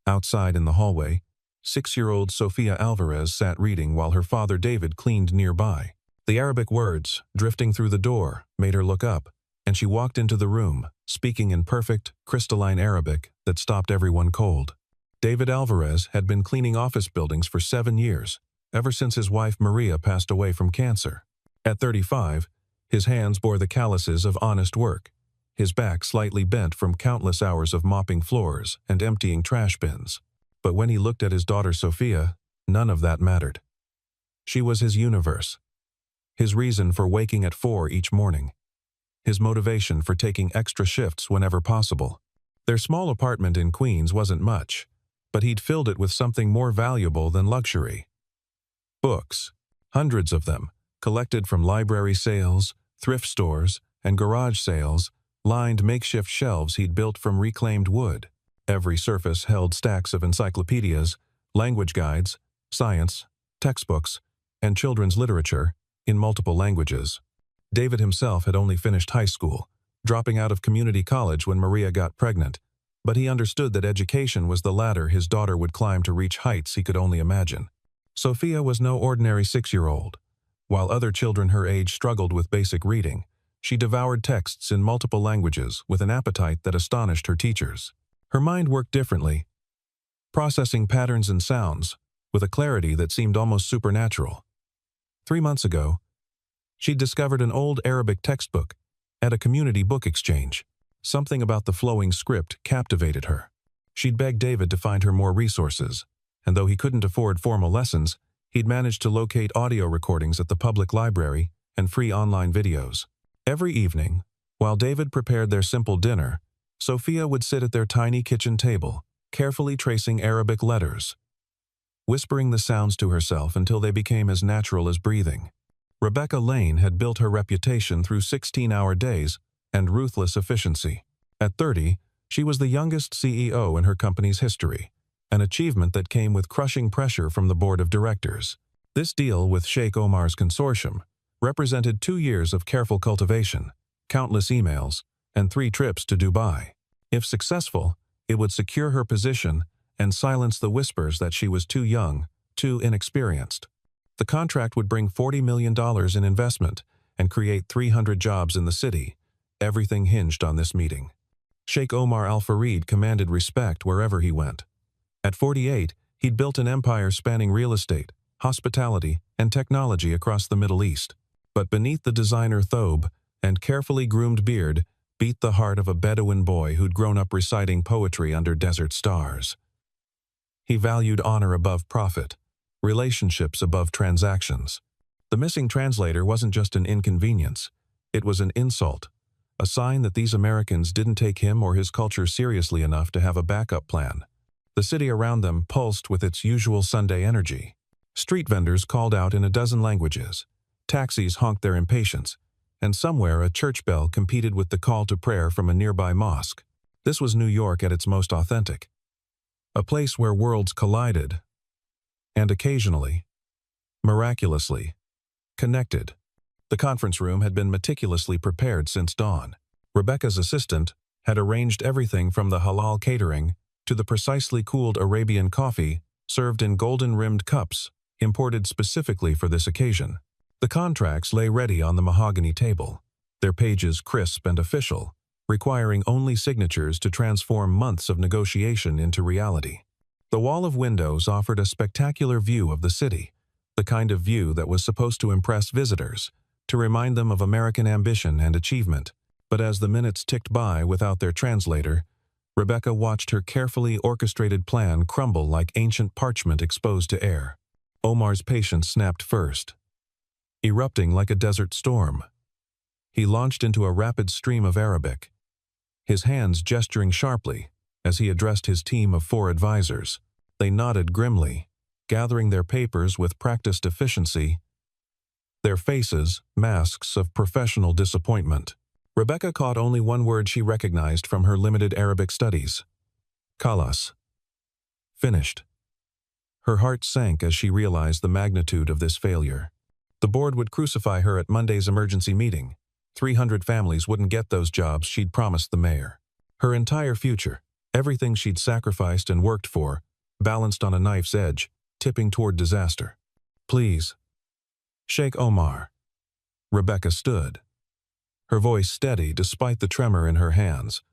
Speaker 1: Outside in the hallway, 6-year-old Sofia Alvarez sat reading while her father David cleaned nearby. The Arabic words, drifting through the door, made her look up, and she walked into the room, speaking in perfect, crystalline Arabic that stopped everyone cold. David Alvarez had been cleaning office buildings for 7 years, ever since his wife Maria passed away from cancer. At 35, his hands bore the calluses of honest work, his back slightly bent from countless hours of mopping floors and emptying trash bins. But when he looked at his daughter Sophia, none of that mattered. She was his universe, his reason for waking at 4 each morning, his motivation for taking extra shifts whenever possible. Their small apartment in Queens wasn't much, but he'd filled it with something more valuable than luxury. Books, hundreds of them, collected from library sales, thrift stores, and garage sales, lined makeshift shelves he'd built from reclaimed wood. Every surface held stacks of encyclopedias, language guides, science, textbooks, and children's literature in multiple languages. David himself had only finished high school, dropping out of community college when Maria got pregnant, but he understood that education was the ladder his daughter would climb to reach heights he could only imagine. Sophia was no ordinary 6-year-old. While other children her age struggled with basic reading, she devoured texts in multiple languages with an appetite that astonished her teachers. Her mind worked differently, processing patterns and sounds with a clarity that seemed almost supernatural. 3 months ago, she'd discovered an old Arabic textbook at a community book exchange. Something about the flowing script captivated her. She'd begged David to find her more resources, and though he couldn't afford formal lessons, he'd managed to locate audio recordings at the public library and free online videos. Every evening, while David prepared their simple dinner, Sophia would sit at their tiny kitchen table, carefully tracing Arabic letters, whispering the sounds to herself until they became as natural as breathing. Rebecca Lane had built her reputation through 16-hour days and ruthless efficiency. At 30, she was the youngest CEO in her company's history, an achievement that came with crushing pressure from the board of directors. This deal with Sheikh Omar's consortium represented 2 years of careful cultivation, countless emails, and 3 trips to Dubai. If successful, it would secure her position and silence the whispers that she was too young too inexperienced. The contract would bring $40 million in investment and create 300 jobs in the city. Everything hinged on this meeting. Sheikh Omar Al-Fareed commanded respect wherever he went. At 48, he'd built an empire spanning real estate, hospitality, and technology across the Middle East. But beneath the designer thobe and carefully groomed beard beat the heart of a Bedouin boy who'd grown up reciting poetry under desert stars. He valued honor above profit, relationships above transactions. The missing translator wasn't just an inconvenience, it was an insult, a sign that these Americans didn't take him or his culture seriously enough to have a backup plan. The city around them pulsed with its usual Sunday energy. Street vendors called out in a dozen languages. Taxis honked their impatience, and somewhere a church bell competed with the call to prayer from a nearby mosque. This was New York at its most authentic. A place where worlds collided, and occasionally, miraculously, connected. The conference room had been meticulously prepared since dawn. Rebecca's assistant had arranged everything from the halal catering to the precisely cooled Arabian coffee served in golden-rimmed cups, imported specifically for this occasion. The contracts lay ready on the mahogany table, their pages crisp and official, requiring only signatures to transform months of negotiation into reality. The wall of windows offered a spectacular view of the city, the kind of view that was supposed to impress visitors, to remind them of American ambition and achievement. But as the minutes ticked by without their translator, Rebecca watched her carefully orchestrated plan crumble like ancient parchment exposed to air. Omar's patience snapped first, erupting like a desert storm. He launched into a rapid stream of Arabic, his hands gesturing sharply as he addressed his team of 4 advisors. They nodded grimly, gathering their papers with practiced efficiency, their faces masks of professional disappointment. Rebecca caught only one word she recognized from her limited Arabic studies: Khalas. Finished. Her heart sank as she realized the magnitude of this failure. The board would crucify her at Monday's emergency meeting. 300 families wouldn't get those jobs she'd promised the mayor. Her entire future, everything she'd sacrificed and worked for, balanced on a knife's edge, tipping toward disaster. Please. Sheikh Omar. Rebecca stood, her voice steady despite the tremor in her hands,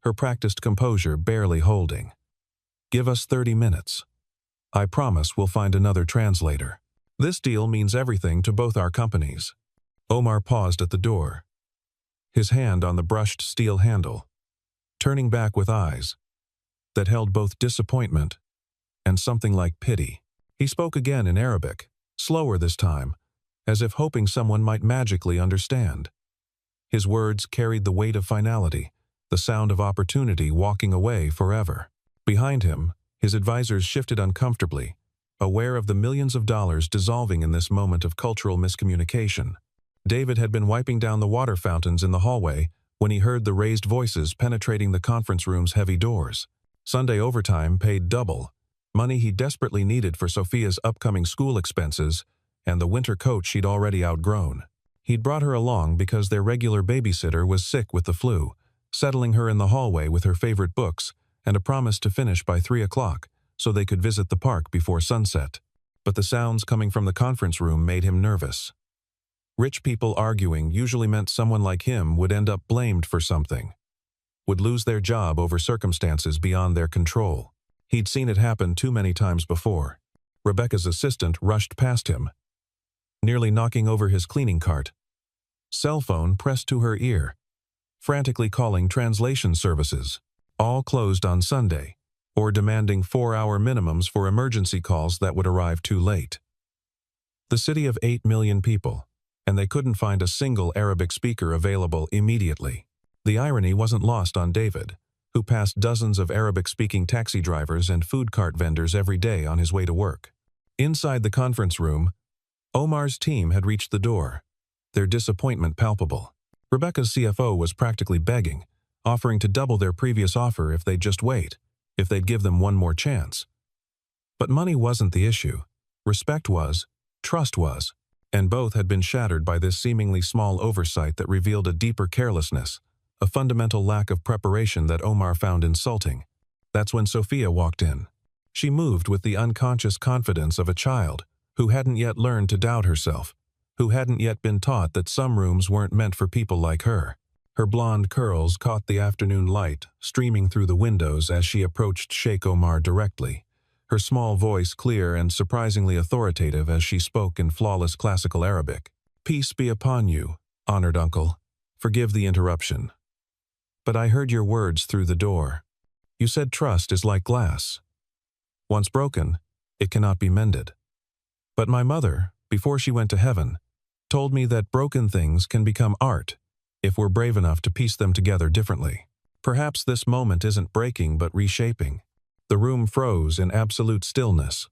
Speaker 1: her practiced composure barely holding. Give us 30 minutes. I promise we'll find another translator. This deal means everything to both our companies. Omar paused at the door, his hand on the brushed steel handle, turning back with eyes that held both disappointment and something like pity. He spoke again in Arabic, slower this time, as if hoping someone might magically understand. His words carried the weight of finality, the sound of opportunity walking away forever. Behind him, his advisors shifted uncomfortably, aware of the millions of dollars dissolving in this moment of cultural miscommunication. David had been wiping down the water fountains in the hallway when he heard the raised voices penetrating the conference room's heavy doors. Sunday overtime paid double, money he desperately needed for Sophia's upcoming school expenses and the winter coat she'd already outgrown. He'd brought her along because their regular babysitter was sick with the flu, settling her in the hallway with her favorite books and a promise to finish by 3 o'clock so they could visit the park before sunset. But the sounds coming from the conference room made him nervous. Rich people arguing usually meant someone like him would end up blamed for something, would lose their job over circumstances beyond their control. He'd seen it happen too many times before. Rebecca's assistant rushed past him, nearly knocking over his cleaning cart. Cell phone pressed to her ear, frantically calling translation services, all closed on Sunday, or demanding 4-hour minimums for emergency calls that would arrive too late. The city of 8 million people, and they couldn't find a single Arabic speaker available immediately. The irony wasn't lost on David, who passed dozens of Arabic-speaking taxi drivers and food cart vendors every day on his way to work. Inside the conference room, Omar's team had reached the door, their disappointment palpable. Rebecca's CFO was practically begging, offering to double their previous offer if they'd just wait, if they'd give them one more chance. But money wasn't the issue. Respect was, trust was, and both had been shattered by this seemingly small oversight that revealed a deeper carelessness, a fundamental lack of preparation that Omar found insulting. That's when Sophia walked in. She moved with the unconscious confidence of a child who hadn't yet learned to doubt herself, who hadn't yet been taught that some rooms weren't meant for people like her. Her blonde curls caught the afternoon light streaming through the windows as she approached Sheikh Omar directly, her small voice clear and surprisingly authoritative as she spoke in flawless classical Arabic. "Peace be upon you, honored uncle. Forgive the interruption. But I heard your words through the door. You said trust is like glass. Once broken, it cannot be mended. But my mother, before she went to heaven, told me that broken things can become art if we're brave enough to piece them together differently. Perhaps this moment isn't breaking but reshaping." The room froze in absolute stillness.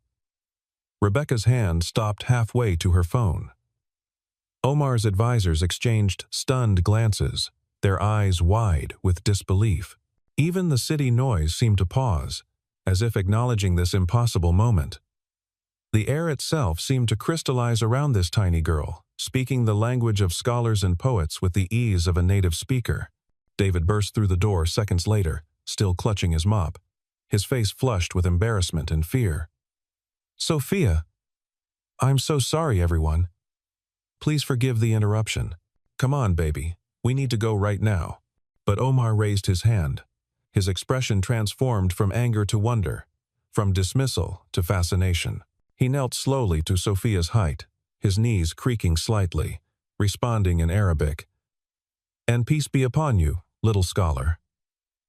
Speaker 1: Rebecca's hand stopped halfway to her phone. Omar's advisors exchanged stunned glances, their eyes wide with disbelief. Even the city noise seemed to pause, as if acknowledging this impossible moment. The air itself seemed to crystallize around this tiny girl, speaking the language of scholars and poets with the ease of a native speaker. David burst through the door seconds later, still clutching his mop, his face flushed with embarrassment and fear. "Sophia! I'm so sorry, everyone. Please forgive the interruption. Come on, baby. We need to go right now." But Omar raised his hand. His expression transformed from anger to wonder, from dismissal to fascination. He knelt slowly to Sophia's height, his knees creaking slightly, responding in Arabic. "And peace be upon you, little scholar.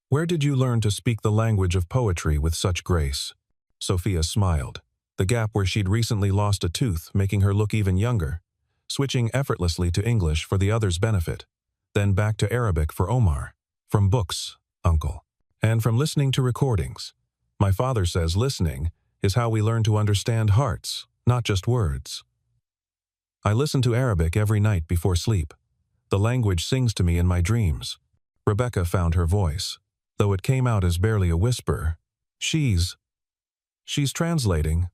Speaker 1: Where did you learn to speak the language of poetry with such grace?" Sophia smiled, the gap where she'd recently lost a tooth making her look even younger, switching effortlessly to English for the other's benefit, then back to Arabic for Omar. "From books, uncle, and from listening to recordings. My father says listening is how we learn to understand hearts, not just words. I listen to Arabic every night before sleep. The language sings to me in my dreams." Rebecca found her voice, though it came out as barely a whisper. She's translating.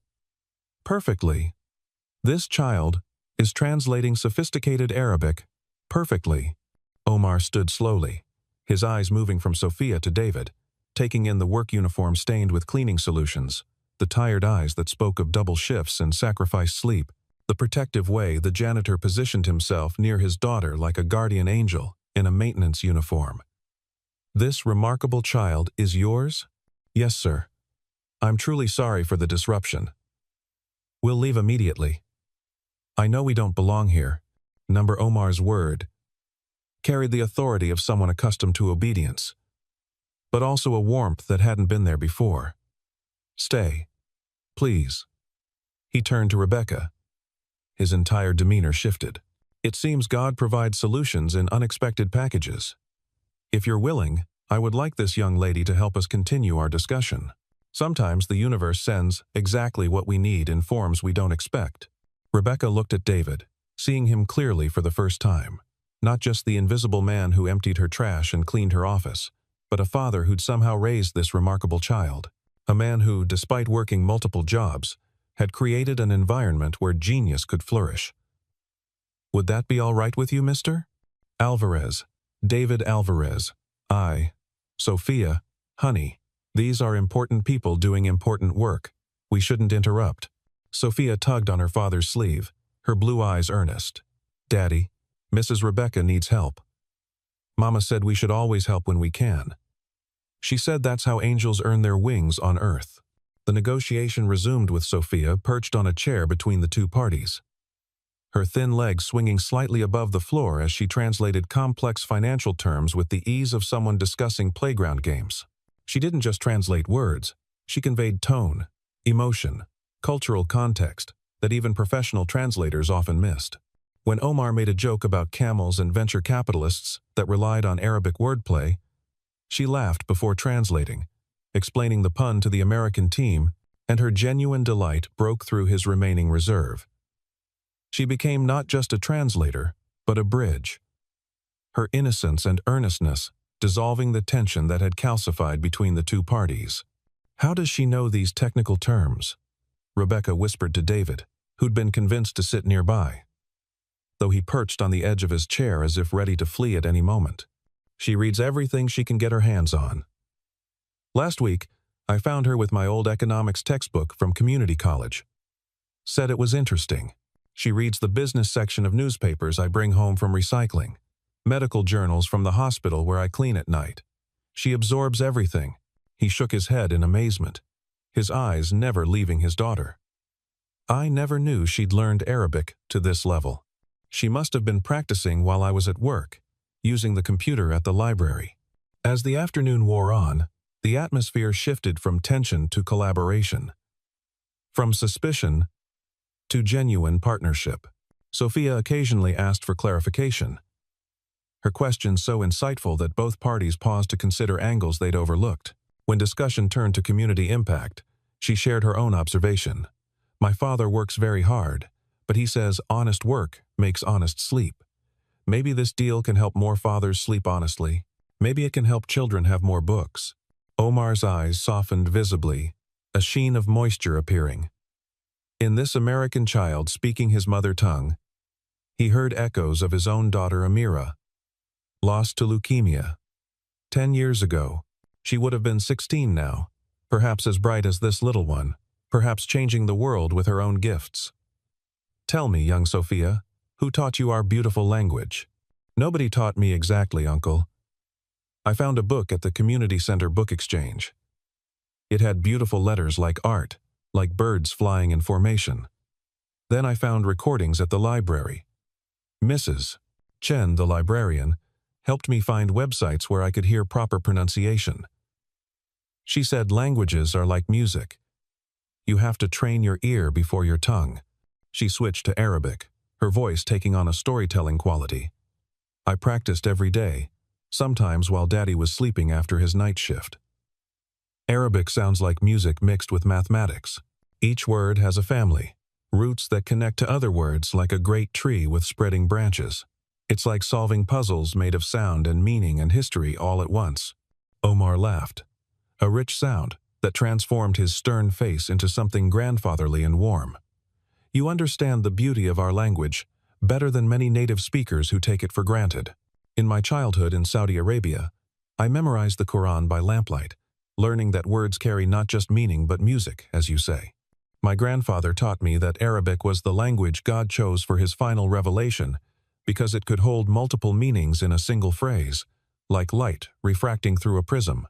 Speaker 1: Perfectly. This child is translating sophisticated Arabic perfectly." Omar stood slowly, his eyes moving from Sophia to David, taking in the work uniform stained with cleaning solutions, the tired eyes that spoke of double shifts and sacrificed sleep, the protective way the janitor positioned himself near his daughter like a guardian angel in a maintenance uniform. "This remarkable child is yours?" "Yes, sir. I'm truly sorry for the disruption. We'll leave immediately. I know we don't belong here." Number Omar's word carried the authority of someone accustomed to obedience, but also a warmth that hadn't been there before. "Stay, please." He turned to Rebecca. His entire demeanor shifted. "It seems God provides solutions in unexpected packages. If you're willing, I would like this young lady to help us continue our discussion. Sometimes the universe sends exactly what we need in forms we don't expect." Rebecca looked at David, seeing him clearly for the first time. Not just the invisible man who emptied her trash and cleaned her office, but a father who'd somehow raised this remarkable child. A man who, despite working multiple jobs, had created an environment where genius could flourish. "Would that be all right with you, Mr. Alvarez? David Alvarez. Sophia, honey. These are important people doing important work. We shouldn't interrupt." Sophia tugged on her father's sleeve, her blue eyes earnest. "Daddy, Mrs. Rebecca needs help. Mama said we should always help when we can. She said that's how angels earn their wings on earth." The negotiation resumed with Sophia perched on a chair between the two parties, her thin legs swinging slightly above the floor as she translated complex financial terms with the ease of someone discussing playground games. She didn't just translate words, she conveyed tone, emotion, cultural context that even professional translators often missed. When Omar made a joke about camels and venture capitalists that relied on Arabic wordplay, she laughed before translating, explaining the pun to the American team, and her genuine delight broke through his remaining reserve. She became not just a translator, but a bridge, her innocence and earnestness dissolving the tension that had calcified between the two parties. "How does she know these technical terms?" Rebecca whispered to David, who'd been convinced to sit nearby, though he perched on the edge of his chair as if ready to flee at any moment. "She reads everything she can get her hands on. Last week, I found her with my old economics textbook from community college. Said it was interesting. She reads the business section of newspapers I bring home from recycling, medical journals from the hospital where I clean at night. She absorbs everything. He shook his head in amazement, his eyes never leaving his daughter. I never knew she'd learned Arabic to this level. She must have been practicing while I was at work, using the computer at the library. As the afternoon wore on, the atmosphere shifted from tension to collaboration, from suspicion to genuine partnership. Sophia occasionally asked for clarification, her questions so insightful that both parties paused to consider angles they'd overlooked. When discussion turned to community impact, she shared her own observation. My father works very hard, but he says honest work makes honest sleep. Maybe this deal can help more fathers sleep honestly. Maybe it can help children have more books. Omar's eyes softened visibly, a sheen of moisture appearing. In this American child speaking his mother tongue, he heard echoes of his own daughter Amira, lost to leukemia. 10 years ago, she would have been 16 now, perhaps as bright as this little one, perhaps changing the world with her own gifts. Tell me, young Sophia, who taught you our beautiful language? Nobody taught me exactly, Uncle. I found a book at the community center book exchange. It had beautiful letters like art, like birds flying in formation. Then I found recordings at the library. Mrs. Chen, the librarian, helped me find websites where I could hear proper pronunciation. She said languages are like music. You have to train your ear before your tongue. She switched to Arabic, her voice taking on a storytelling quality. I practiced every day, sometimes while Daddy was sleeping after his night shift. Arabic sounds like music mixed with mathematics. Each word has a family, roots that connect to other words like a great tree with spreading branches. It's like solving puzzles made of sound and meaning and history all at once. Omar laughed, a rich sound that transformed his stern face into something grandfatherly and warm. You understand the beauty of our language better than many native speakers who take it for granted. In my childhood in Saudi Arabia, I memorized the Quran by lamplight, learning that words carry not just meaning but music, as you say. My grandfather taught me that Arabic was the language God chose for his final revelation because it could hold multiple meanings in a single phrase, like light refracting through a prism.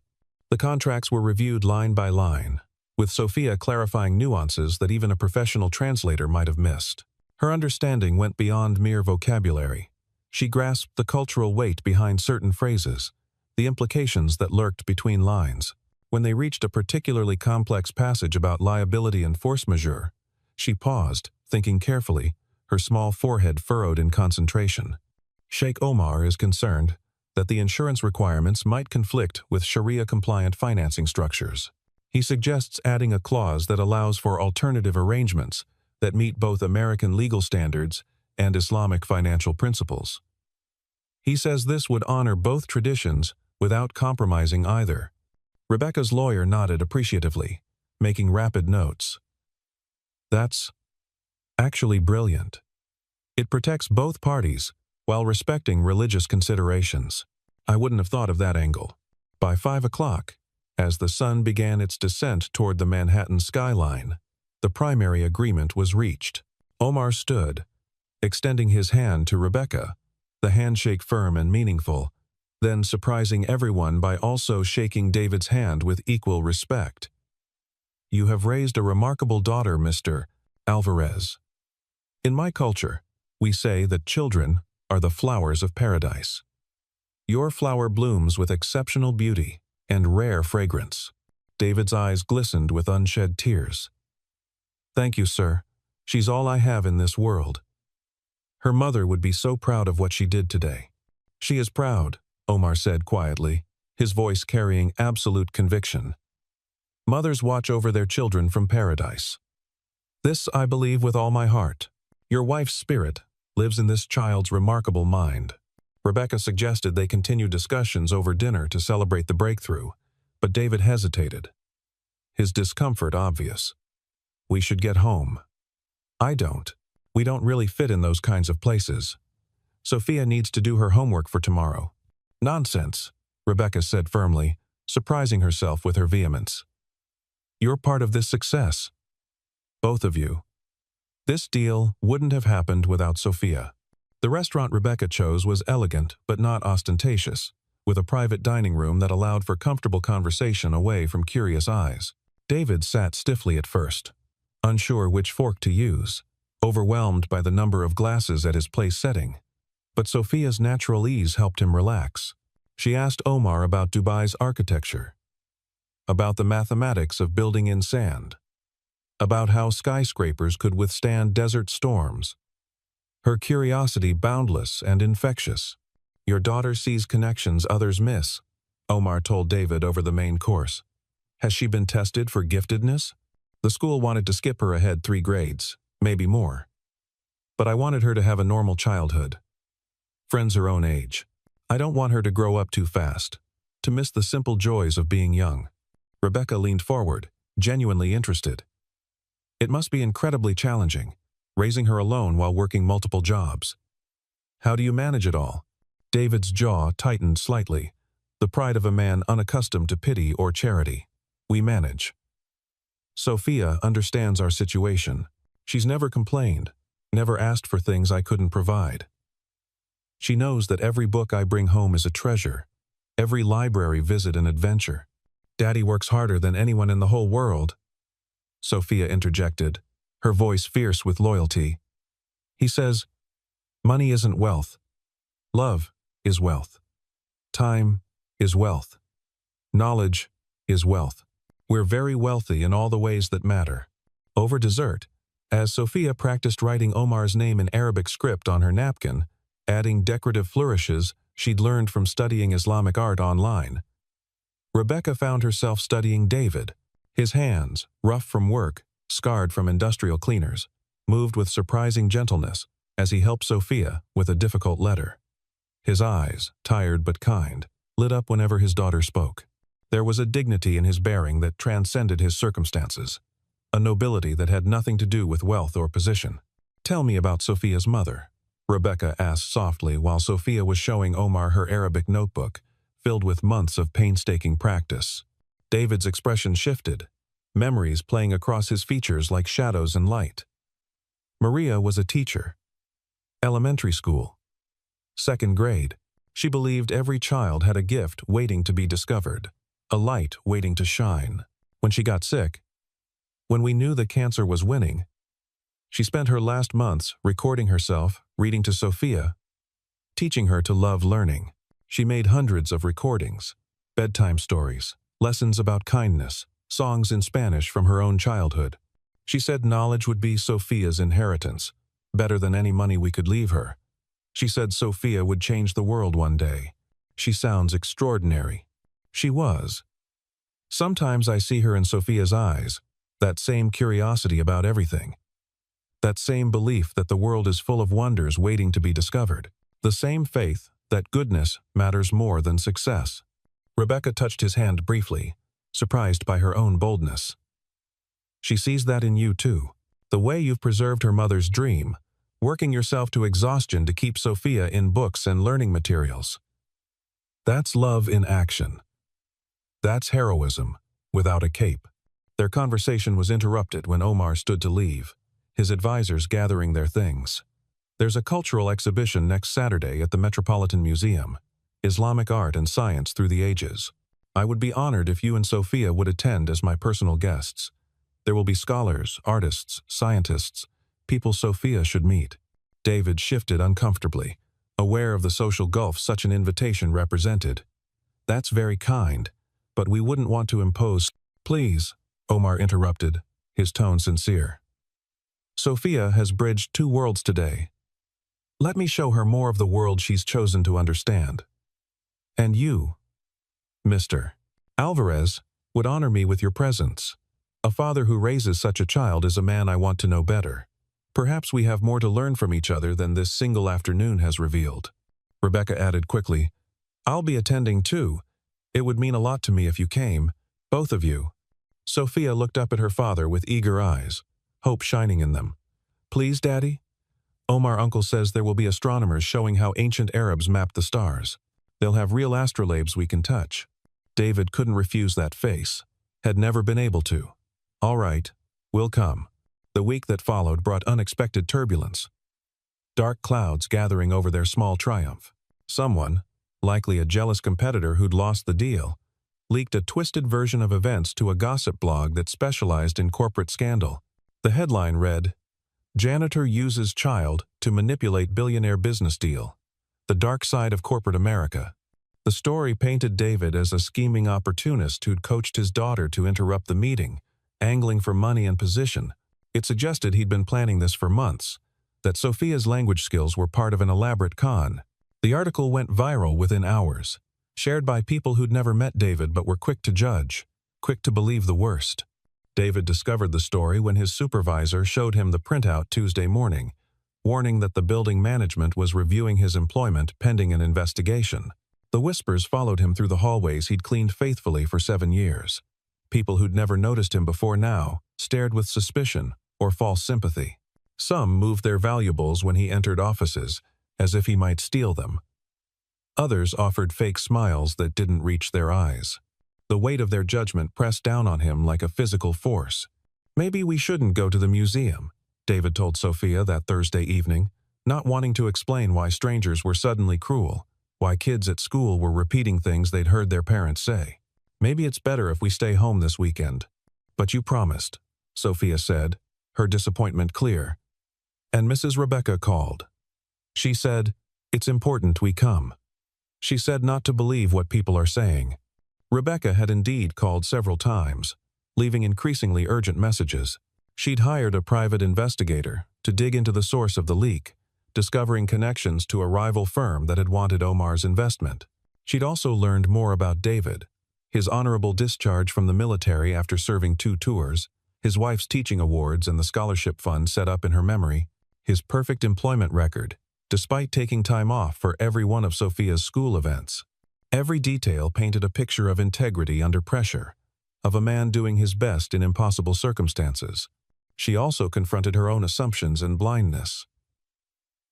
Speaker 1: The contracts were reviewed line by line, with Sophia clarifying nuances that even a professional translator might have missed. Her understanding went beyond mere vocabulary. She grasped the cultural weight behind certain phrases, the implications that lurked between lines. When they reached a particularly complex passage about liability and force majeure, she paused, thinking carefully, her small forehead furrowed in concentration. Sheikh Omar is concerned that the insurance requirements might conflict with Sharia-compliant financing structures. He suggests adding a clause that allows for alternative arrangements that meet both American legal standards and Islamic financial principles. He says this would honor both traditions without compromising either. Rebecca's lawyer nodded appreciatively, making rapid notes. That's actually brilliant. It protects both parties while respecting religious considerations. I wouldn't have thought of that angle. By 5 o'clock, as the sun began its descent toward the Manhattan skyline, the primary agreement was reached. Omar stood, extending his hand to Rebecca, the handshake firm and meaningful, then surprising everyone by also shaking David's hand with equal respect. You have raised a remarkable daughter, Mr. Alvarez. In my culture, we say that children are the flowers of paradise. Your flower blooms with exceptional beauty and rare fragrance. David's eyes glistened with unshed tears. Thank you, sir. She's all I have in this world. Her mother would be so proud of what she did today. She is proud, Omar said quietly, his voice carrying absolute conviction. Mothers watch over their children from paradise. This I believe with all my heart. Your wife's spirit lives in this child's remarkable mind. Rebecca suggested they continue discussions over dinner to celebrate the breakthrough, but David hesitated, his discomfort obvious. We should get home. I don't. We don't really fit in those kinds of places. Sophia needs to do her homework for tomorrow. Nonsense, Rebecca said firmly, surprising herself with her vehemence. You're part of this success. Both of you. This deal wouldn't have happened without Sophia. The restaurant Rebecca chose was elegant but not ostentatious, with a private dining room that allowed for comfortable conversation away from curious eyes. David sat stiffly at first, unsure which fork to use, overwhelmed by the number of glasses at his place setting. But Sophia's natural ease helped him relax. She asked Omar about Dubai's architecture, about the mathematics of building in sand, about how skyscrapers could withstand desert storms. Her curiosity boundless and infectious. Your daughter sees connections others miss, Omar told David over the main course. Has she been tested for giftedness? The school wanted to skip her ahead 3 grades, maybe more. But I wanted her to have a normal childhood. Friends her own age. I don't want her to grow up too fast, to miss the simple joys of being young. Rebecca leaned forward, genuinely interested. It must be incredibly challenging, raising her alone while working multiple jobs. How do you manage it all? David's jaw tightened slightly, the pride of a man unaccustomed to pity or charity. We manage. Sophia understands our situation. She's never complained, never asked for things I couldn't provide. She knows that every book I bring home is a treasure, every library visit an adventure. Daddy works harder than anyone in the whole world, Sophia interjected, her voice fierce with loyalty. He says, money isn't wealth. Love is wealth. Time is wealth. Knowledge is wealth. We're very wealthy in all the ways that matter. Over dessert, as Sophia practiced writing Omar's name in Arabic script on her napkin, adding decorative flourishes she'd learned from studying Islamic art online, Rebecca found herself studying David. His hands, rough from work, scarred from industrial cleaners, moved with surprising gentleness as he helped Sophia with a difficult letter. His eyes, tired but kind, lit up whenever his daughter spoke. There was a dignity in his bearing that transcended his circumstances, a nobility that had nothing to do with wealth or position. Tell me about Sophia's mother, Rebecca asked softly while Sophia was showing Omar her Arabic notebook, filled with months of painstaking practice. David's expression shifted, memories playing across his features like shadows and light. Maria was a teacher. Elementary school. 2nd grade. She believed every child had a gift waiting to be discovered, a light waiting to shine. When she got sick, when we knew the cancer was winning, she spent her last months recording herself, reading to Sophia, teaching her to love learning. She made hundreds of recordings, bedtime stories, lessons about kindness, songs in Spanish from her own childhood. She said knowledge would be Sophia's inheritance, better than any money we could leave her. She said Sophia would change the world one day. She sounds extraordinary. She was. Sometimes I see her in Sophia's eyes, that same curiosity about everything. That same belief that the world is full of wonders waiting to be discovered. The same faith that goodness matters more than success. Rebecca touched his hand briefly, surprised by her own boldness. She sees that in you too. The way you've preserved her mother's dream, working yourself to exhaustion to keep Sophia in books and learning materials. That's love in action. That's heroism, without a cape. Their conversation was interrupted when Omar stood to leave, his advisors gathering their things. There's a cultural exhibition next Saturday at the Metropolitan Museum, Islamic Art and Science Through the Ages. I would be honored if you and Sophia would attend as my personal guests. There will be scholars, artists, scientists, people Sophia should meet. David shifted uncomfortably, aware of the social gulf such an invitation represented. That's very kind, but we wouldn't want to impose. Please, Omar interrupted, his tone sincere. Sophia has bridged 2 worlds today. Let me show her more of the world she's chosen to understand. And you, Mr. Alvarez, would honor me with your presence. A father who raises such a child is a man I want to know better. Perhaps we have more to learn from each other than this single afternoon has revealed. Rebecca added quickly, I'll be attending too. It would mean a lot to me if you came, both of you. Sophia looked up at her father with eager eyes, hope shining in them. Please, Daddy? Omar uncle says there will be astronomers showing how ancient Arabs mapped the stars. They'll have real astrolabes we can touch. David couldn't refuse that face, had never been able to. All right, we'll come. The week that followed brought unexpected turbulence. Dark clouds gathering over their small triumph. Someone, likely a jealous competitor who'd lost the deal, leaked a twisted version of events to a gossip blog that specialized in corporate scandal. The headline read, "Janitor uses child to manipulate billionaire business deal. The dark side of corporate America." The story painted David as a scheming opportunist who'd coached his daughter to interrupt the meeting, angling for money and position. It suggested he'd been planning this for months, that Sophia's language skills were part of an elaborate con. The article went viral within hours, shared by people who'd never met David but were quick to judge, quick to believe the worst. David discovered the story when his supervisor showed him the printout Tuesday morning, warning that the building management was reviewing his employment pending an investigation. The whispers followed him through the hallways he'd cleaned faithfully for 7 years. People who'd never noticed him before now stared with suspicion or false sympathy. Some moved their valuables when he entered offices, as if he might steal them. Others offered fake smiles that didn't reach their eyes. The weight of their judgment pressed down on him like a physical force. "Maybe we shouldn't go to the museum," David told Sophia that Thursday evening, not wanting to explain why strangers were suddenly cruel, why kids at school were repeating things they'd heard their parents say. "Maybe it's better if we stay home this weekend." "But you promised," Sophia said, her disappointment clear. And Mrs. Rebecca called. She said, "It's important we come." She said not to believe what people are saying. Rebecca had indeed called several times, leaving increasingly urgent messages. She'd hired a private investigator to dig into the source of the leak, discovering connections to a rival firm that had wanted Omar's investment. She'd also learned more about David, his honorable discharge from the military after serving 2 tours, his wife's teaching awards and the scholarship fund set up in her memory, his perfect employment record, despite taking time off for every one of Sophia's school events. Every detail painted a picture of integrity under pressure, of a man doing his best in impossible circumstances. She also confronted her own assumptions and blindness.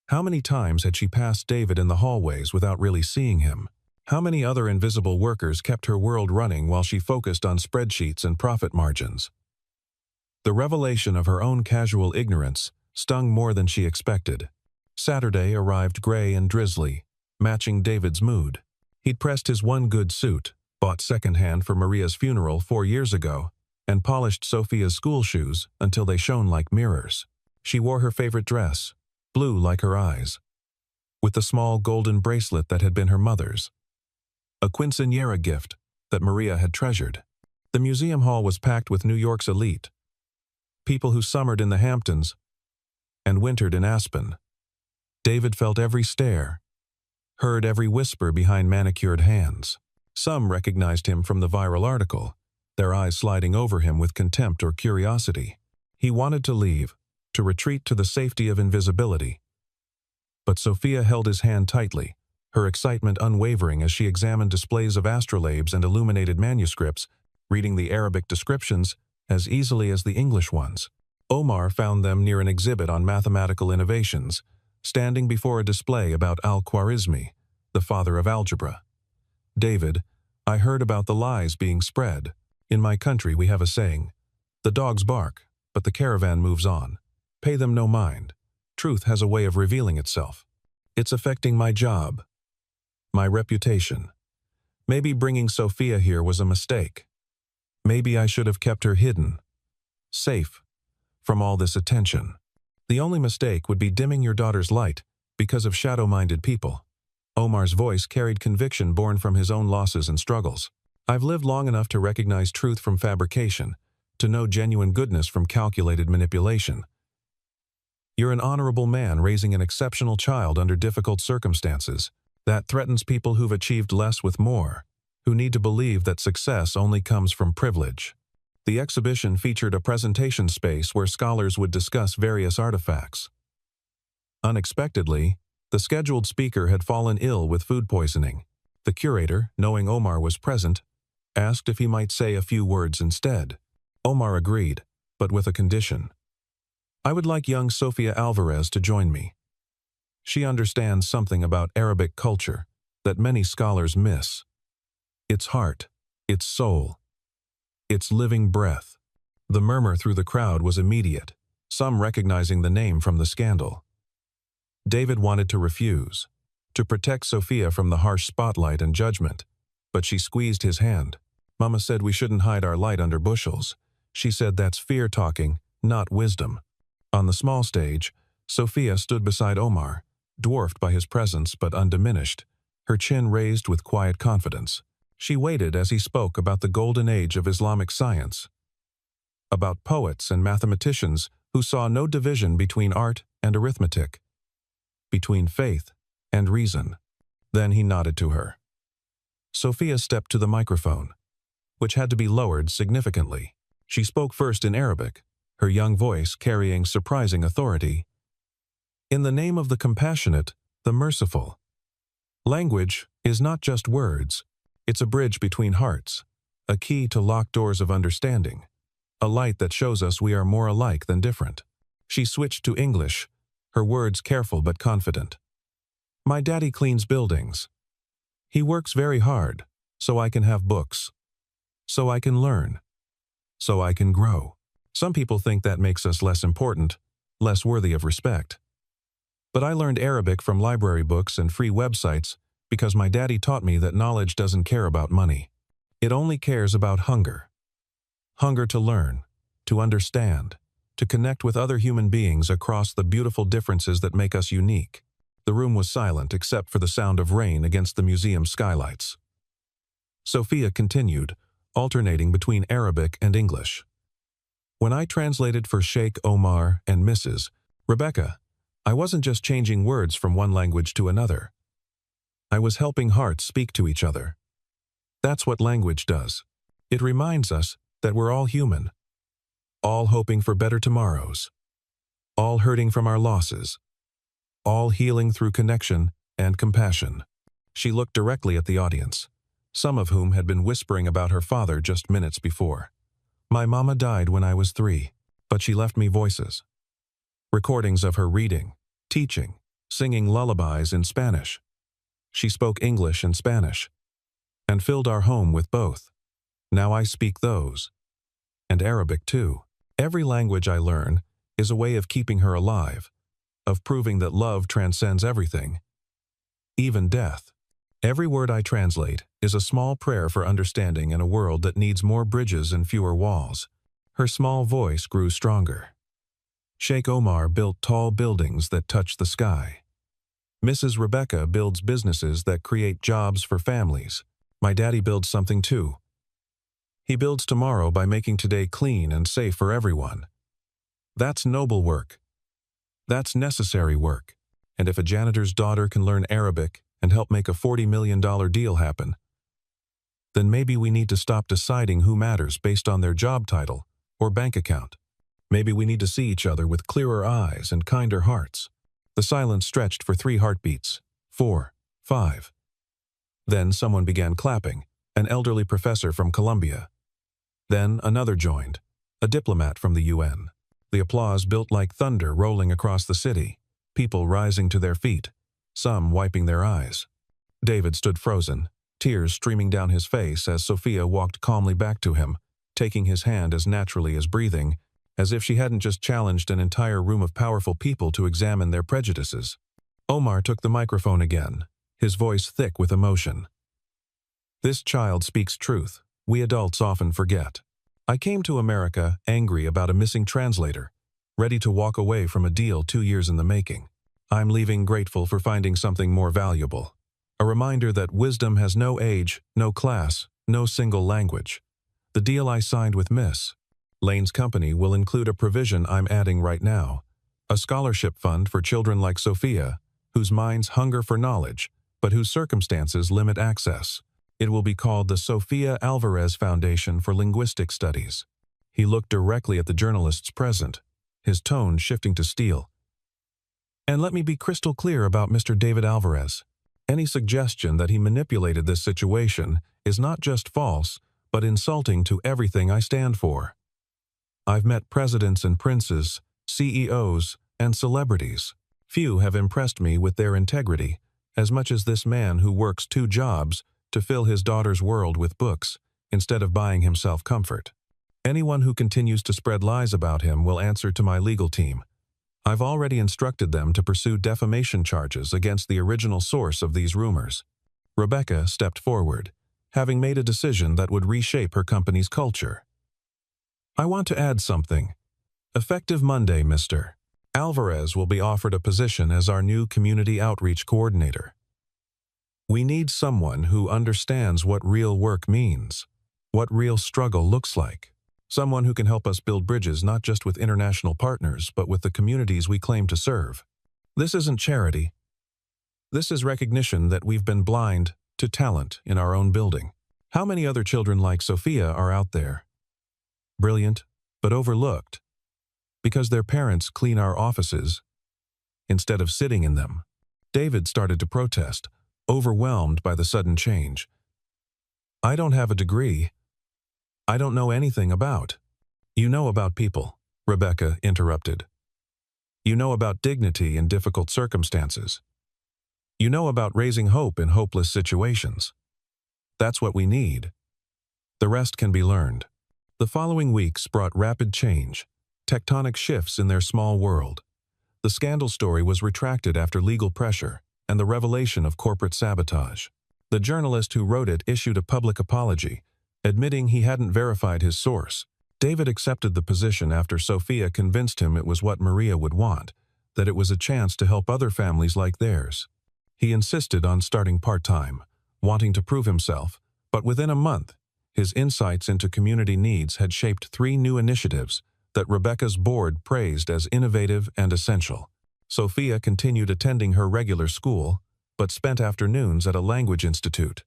Speaker 1: How many times had she passed David in the hallways without really seeing him? How many other invisible workers kept her world running while she focused on spreadsheets and profit margins? The revelation of her own casual ignorance stung more than she expected. Saturday arrived gray and drizzly, matching David's mood. He'd pressed his one good suit, bought secondhand for Maria's funeral 4 years ago, and polished Sophia's school shoes until they shone like mirrors. She wore her favorite dress, blue like her eyes, with the small golden bracelet that had been her mother's, a quinceañera gift that Maria had treasured. The museum hall was packed with New York's elite, people who summered in the Hamptons and wintered in Aspen. David felt every stare, heard every whisper behind manicured hands. Some recognized him from the viral article, their eyes sliding over him with contempt or curiosity. He wanted to leave, to retreat to the safety of invisibility. But Sophia held his hand tightly, her excitement unwavering as she examined displays of astrolabes and illuminated manuscripts, reading the Arabic descriptions as easily as the English ones. Omar found them near an exhibit on mathematical innovations, standing before a display about al-Khwarizmi, the father of algebra. "David, I heard about the lies being spread. In my country we have a saying, 'The dogs bark, but the caravan moves on.' Pay them no mind. Truth has a way of revealing itself. It's affecting my job, my reputation. Maybe bringing Sophia here was a mistake. Maybe I should have kept her hidden, safe, from all this attention. The only mistake would be dimming your daughter's light because of shadow-minded people." Omar's voice carried conviction born from his own losses and struggles. "I've lived long enough to recognize truth from fabrication, to know genuine goodness from calculated manipulation. You're an honorable man raising an exceptional child under difficult circumstances. That threatens people who've achieved less with more, who need to believe that success only comes from privilege." The exhibition featured a presentation space where scholars would discuss various artifacts. Unexpectedly, the scheduled speaker had fallen ill with food poisoning. The curator, knowing Omar was present, asked if he might say a few words instead. Omar agreed, but with a condition. "I would like young Sofia Alvarez to join me. She understands something about Arabic culture that many scholars miss. Its heart, its soul, its living breath." The murmur through the crowd was immediate, some recognizing the name from the scandal. David wanted to refuse, to protect Sophia from the harsh spotlight and judgment, but she squeezed his hand. Mama said we shouldn't hide our light under bushels. She said that's fear talking, not wisdom. On the small stage, Sophia stood beside Omar, dwarfed by his presence but undiminished, her chin raised with quiet confidence. She waited as he spoke about the golden age of Islamic science, about poets and mathematicians who saw no division between art and arithmetic, between faith and reason. Then he nodded to her. Sophia stepped to the microphone, which had to be lowered significantly. She spoke first in Arabic, her young voice carrying surprising authority. In the name of the compassionate, the merciful. Language is not just words. It's a bridge between hearts, a key to locked doors of understanding, a light that shows us we are more alike than different. She switched to English, her words careful but confident. My daddy cleans buildings. He works very hard, so I can have books, so I can learn, so I can grow. Some people think that makes us less important, less worthy of respect. But I learned Arabic from library books and free websites because my daddy taught me that knowledge doesn't care about money. It only cares about hunger. Hunger to learn, to understand, to connect with other human beings across the beautiful differences that make us unique. The room was silent except for the sound of rain against the museum skylights. Sophia continued, alternating between Arabic and English. When I translated for Sheikh Omar and Mrs. Rebecca, I wasn't just changing words from one language to another. I was helping hearts speak to each other. That's what language does. It reminds us that we're all human, all hoping for better tomorrows, all hurting from our losses, all healing through connection and compassion. She looked directly at the audience, some of whom had been whispering about her father just minutes before. My mama died when I was 3, but she left me voices. Recordings of her reading, teaching, singing lullabies in Spanish. She spoke English and Spanish, and filled our home with both. Now I speak those, and Arabic too. Every language I learn is a way of keeping her alive, of proving that love transcends everything, even death. Every word I translate is a small prayer for understanding in a world that needs more bridges and fewer walls. Her small voice grew stronger. Sheikh Omar built tall buildings that touch the sky. Mrs. Rebecca builds businesses that create jobs for families. My daddy builds something too. He builds tomorrow by making today clean and safe for everyone. That's noble work. That's necessary work. And if a janitor's daughter can learn Arabic and help make a $40 million deal happen, then maybe we need to stop deciding who matters based on their job title or bank account. Maybe we need to see each other with clearer eyes and kinder hearts. The silence stretched for 3 heartbeats, 4, 5. Then someone began clapping, an elderly professor from Columbia. Then another joined, a diplomat from the UN. The applause built like thunder rolling across the city, people rising to their feet, some wiping their eyes. David stood frozen, tears streaming down his face as Sophia walked calmly back to him, taking his hand as naturally as breathing, as if she hadn't just challenged an entire room of powerful people to examine their prejudices. Omar took the microphone again, his voice thick with emotion. This child speaks truth. We adults often forget. I came to America angry about a missing translator, ready to walk away from a deal 2 years in the making. I'm leaving grateful for finding something more valuable. A reminder that wisdom has no age, no class, no single language. The deal I signed with Miss Lane's company will include a provision I'm adding right now, a scholarship fund for children like Sophia, whose minds hunger for knowledge, but whose circumstances limit access. It will be called the Sophia Alvarez Foundation for Linguistic Studies. He looked directly at the journalists present, his tone shifting to steel. And let me be crystal clear about Mr. David Alvarez. Any suggestion that he manipulated this situation is not just false, but insulting to everything I stand for. I've met presidents and princes, CEOs, and celebrities. Few have impressed me with their integrity, as much as this man who works 2 jobs to fill his daughter's world with books, instead of buying himself comfort. Anyone who continues to spread lies about him will answer to my legal team. I've already instructed them to pursue defamation charges against the original source of these rumors. Rebecca stepped forward, having made a decision that would reshape her company's culture. I want to add something. Effective Monday, Mr. Alvarez will be offered a position as our new community outreach coordinator. We need someone who understands what real work means, what real struggle looks like. Someone who can help us build bridges not just with international partners, but with the communities we claim to serve. This isn't charity. This is recognition that we've been blind to talent in our own building. How many other children like Sophia are out there? Brilliant, but overlooked, because their parents clean our offices instead of sitting in them. David started to protest, overwhelmed by the sudden change. I don't have a degree. I don't know anything about. You know about people, Rebecca interrupted. You know about dignity in difficult circumstances. You know about raising hope in hopeless situations. That's what we need. The rest can be learned. The following weeks brought rapid change, tectonic shifts in their small world. The scandal story was retracted after legal pressure and the revelation of corporate sabotage. The journalist who wrote it issued a public apology, admitting he hadn't verified his source. David accepted the position after Sophia convinced him it was what Maria would want, that it was a chance to help other families like theirs. He insisted on starting part-time, wanting to prove himself, but within a month, his insights into community needs had shaped 3 new initiatives that Rebecca's board praised as innovative and essential. Sophia continued attending her regular school, but spent afternoons at a language institute.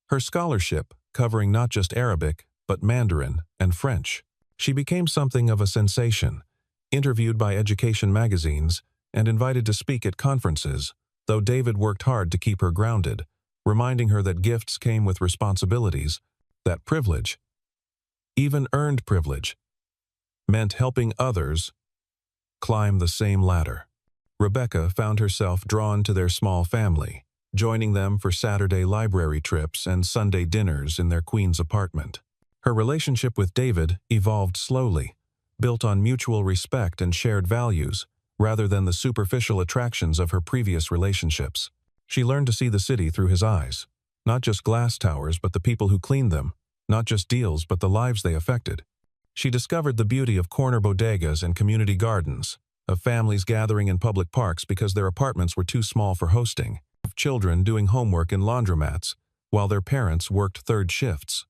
Speaker 1: Her scholarship, covering not just Arabic, but Mandarin and French. She became something of a sensation, interviewed by education magazines and invited to speak at conferences, though David worked hard to keep her grounded, reminding her that gifts came with responsibilities, that privilege, even earned privilege, meant helping others climb the same ladder. Rebecca found herself drawn to their small family, joining them for Saturday library trips and Sunday dinners in their Queens apartment. Her relationship with David evolved slowly, built on mutual respect and shared values, rather than the superficial attractions of her previous relationships. She learned to see the city through his eyes, not just glass towers but the people who cleaned them, not just deals but the lives they affected. She discovered the beauty of corner bodegas and community gardens, of families gathering in public parks because their apartments were too small for hosting, of children doing homework in laundromats while their parents worked third shifts.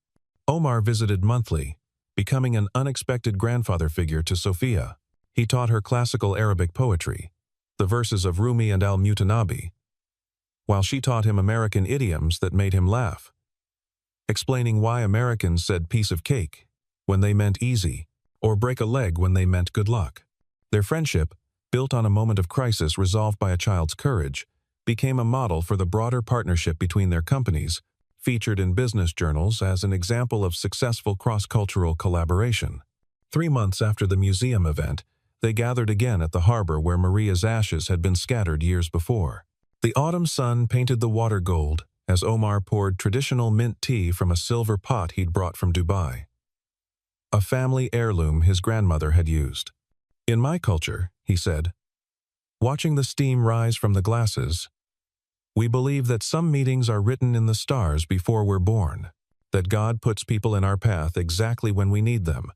Speaker 1: Omar visited monthly, becoming an unexpected grandfather figure to Sophia. He taught her classical Arabic poetry, the verses of Rumi and al-Mutanabi, while she taught him American idioms that made him laugh, explaining why Americans said piece of cake when they meant easy, or break a leg when they meant good luck. Their friendship, built on a moment of crisis resolved by a child's courage, became a model for the broader partnership between their companies, featured in business journals as an example of successful cross-cultural collaboration. 3 months after the museum event, they gathered again at the harbor where Maria's ashes had been scattered years before. The autumn sun painted the water gold as Omar poured traditional mint tea from a silver pot he'd brought from Dubai, a family heirloom his grandmother had used. In my culture, he said, watching the steam rise from the glasses, we believe that some meetings are written in the stars before we're born, that God puts people in our path exactly when we need them,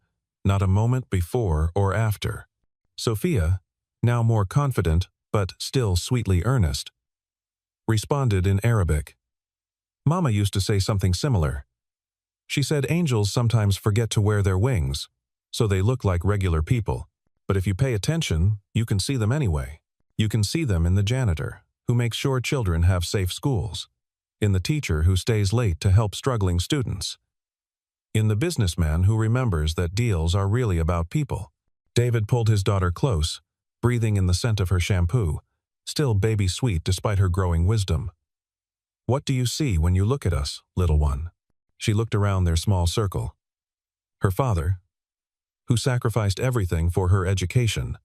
Speaker 1: not a moment before or after. Sophia, now more confident but still sweetly earnest, responded in Arabic. Mama used to say something similar. She said angels sometimes forget to wear their wings, so they look like regular people. But if you pay attention, you can see them anyway. You can see them in the janitor, who makes sure children have safe schools, in the teacher who stays late to help struggling students, in the businessman who remembers that deals are really about people. David pulled his daughter close, breathing in the scent of her shampoo, still baby sweet despite her growing wisdom. What do you see when you look at us, little one? She looked around their small circle. Her father, who sacrificed everything for her education.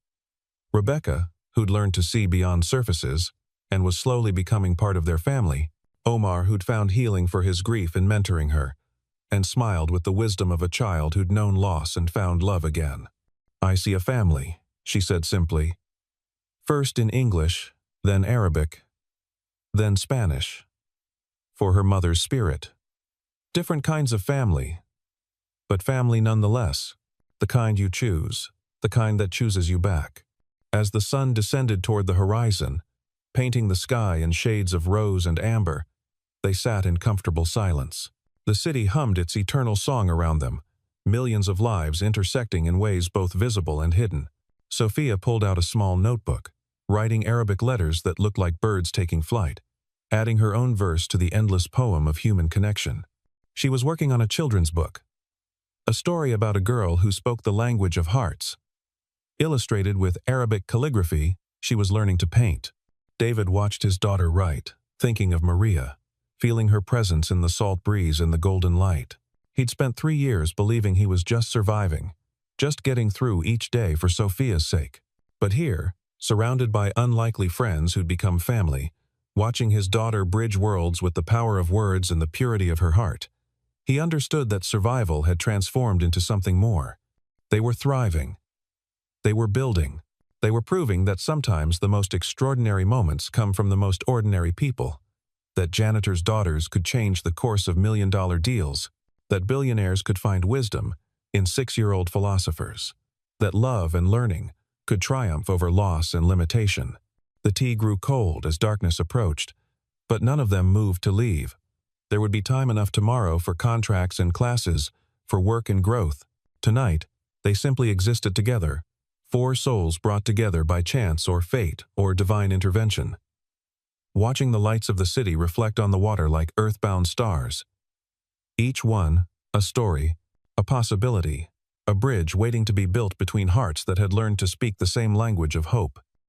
Speaker 1: Rebecca, who'd learned to see beyond surfaces and was slowly becoming part of their family. Omar, who'd found healing for his grief in mentoring her. and smiled with the wisdom of a child who'd known loss and found love again. "I see a family," she said simply. First in English, then Arabic, then Spanish. For her mother's spirit. Different kinds of family, but family nonetheless. The kind you choose, the kind that chooses you back. As the sun descended toward the horizon, painting the sky in shades of rose and amber, they sat in comfortable silence. The city hummed its eternal song around them, millions of lives intersecting in ways both visible and hidden. Sophia pulled out a small notebook, writing Arabic letters that looked like birds taking flight, adding her own verse to the endless poem of human connection. She was working on a children's book, a story about a girl who spoke the language of hearts. Illustrated with Arabic calligraphy, she was learning to paint. David watched his daughter write, thinking of Maria, feeling her presence in the salt breeze and the golden light. He'd spent 3 years believing he was just surviving, just getting through each day for Sophia's sake. But here, surrounded by unlikely friends who'd become family, watching his daughter bridge worlds with the power of words and the purity of her heart, he understood that survival had transformed into something more. They were thriving. They were building. They were proving that sometimes the most extraordinary moments come from the most ordinary people, that janitors' daughters could change the course of million-dollar deals, that billionaires could find wisdom in 6-year-old philosophers, that love and learning could triumph over loss and limitation. The tea grew cold as darkness approached, but none of them moved to leave. There would be time enough tomorrow for contracts and classes, for work and growth. Tonight, they simply existed together, 4 souls brought together by chance or fate or divine intervention. Watching the lights of the city reflect on the water like earthbound stars. Each one, a story, a possibility, a bridge waiting to be built between hearts that had learned to speak the same language of hope.